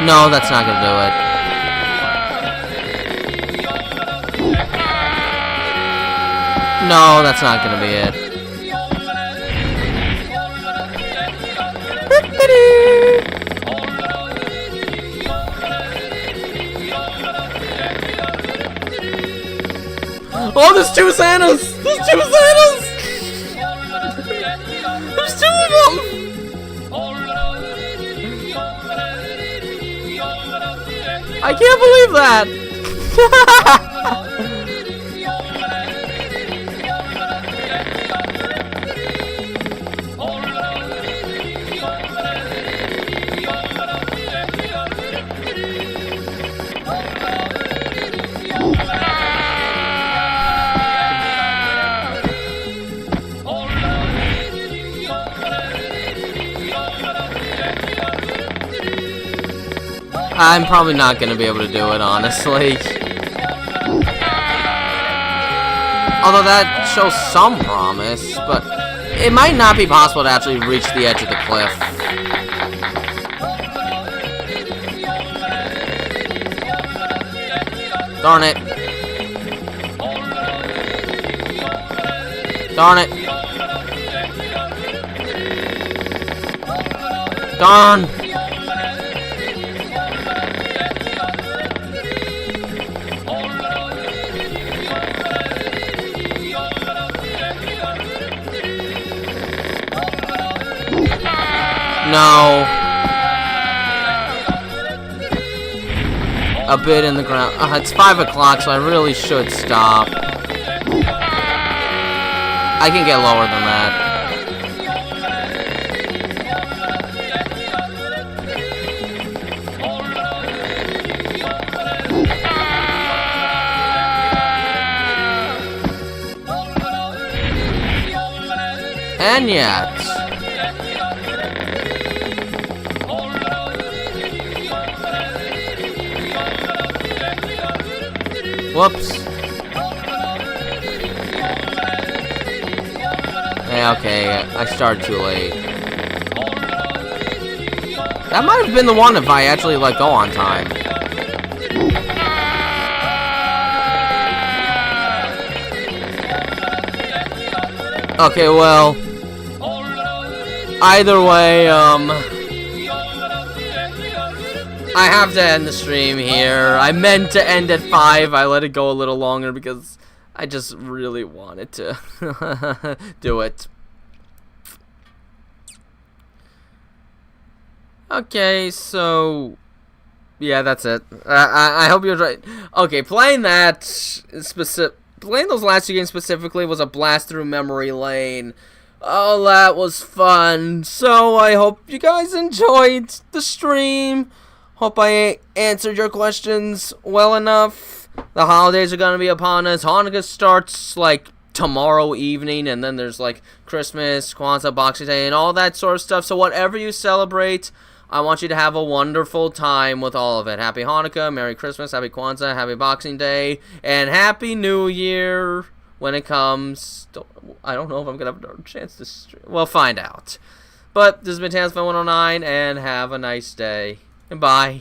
No, that's not gonna do it. No, that's not gonna be it. Oh, there's two Santas! There's two Santas! There's two of them! I can't believe that! I'm probably not going to be able to do it, honestly. Although that shows some promise, but it might not be possible to actually reach the edge of the cliff. Darn it. Darn it. Darn. No. A bit in the ground. It's 5 o'clock, so I really should stop. I can get lower than that. And yet... Whoops. Yeah, okay, I started too late. That might have been the one if I actually let go on time. Okay, well, either way, I have to end the stream here. I meant to end at 5. I let it go a little longer because I just really wanted to do it. Okay, so yeah, that's it. I hope you enjoyed. Okay, playing those last 2 games specifically was a blast through memory lane. Oh, that was fun. So I hope you guys enjoyed the stream. Hope I answered your questions well enough. The holidays are gonna be upon us. Hanukkah starts like tomorrow evening, and then there's like Christmas, Kwanzaa, Boxing Day, and all that sort of stuff. So whatever you celebrate, I want you to have a wonderful time with all of it. Happy Hanukkah, Merry Christmas, Happy Kwanzaa, Happy Boxing Day, and Happy New Year when it comes. I don't know if I'm going to have another chance to stream. We'll find out. But this has been TansFan109, and have a nice day. And bye.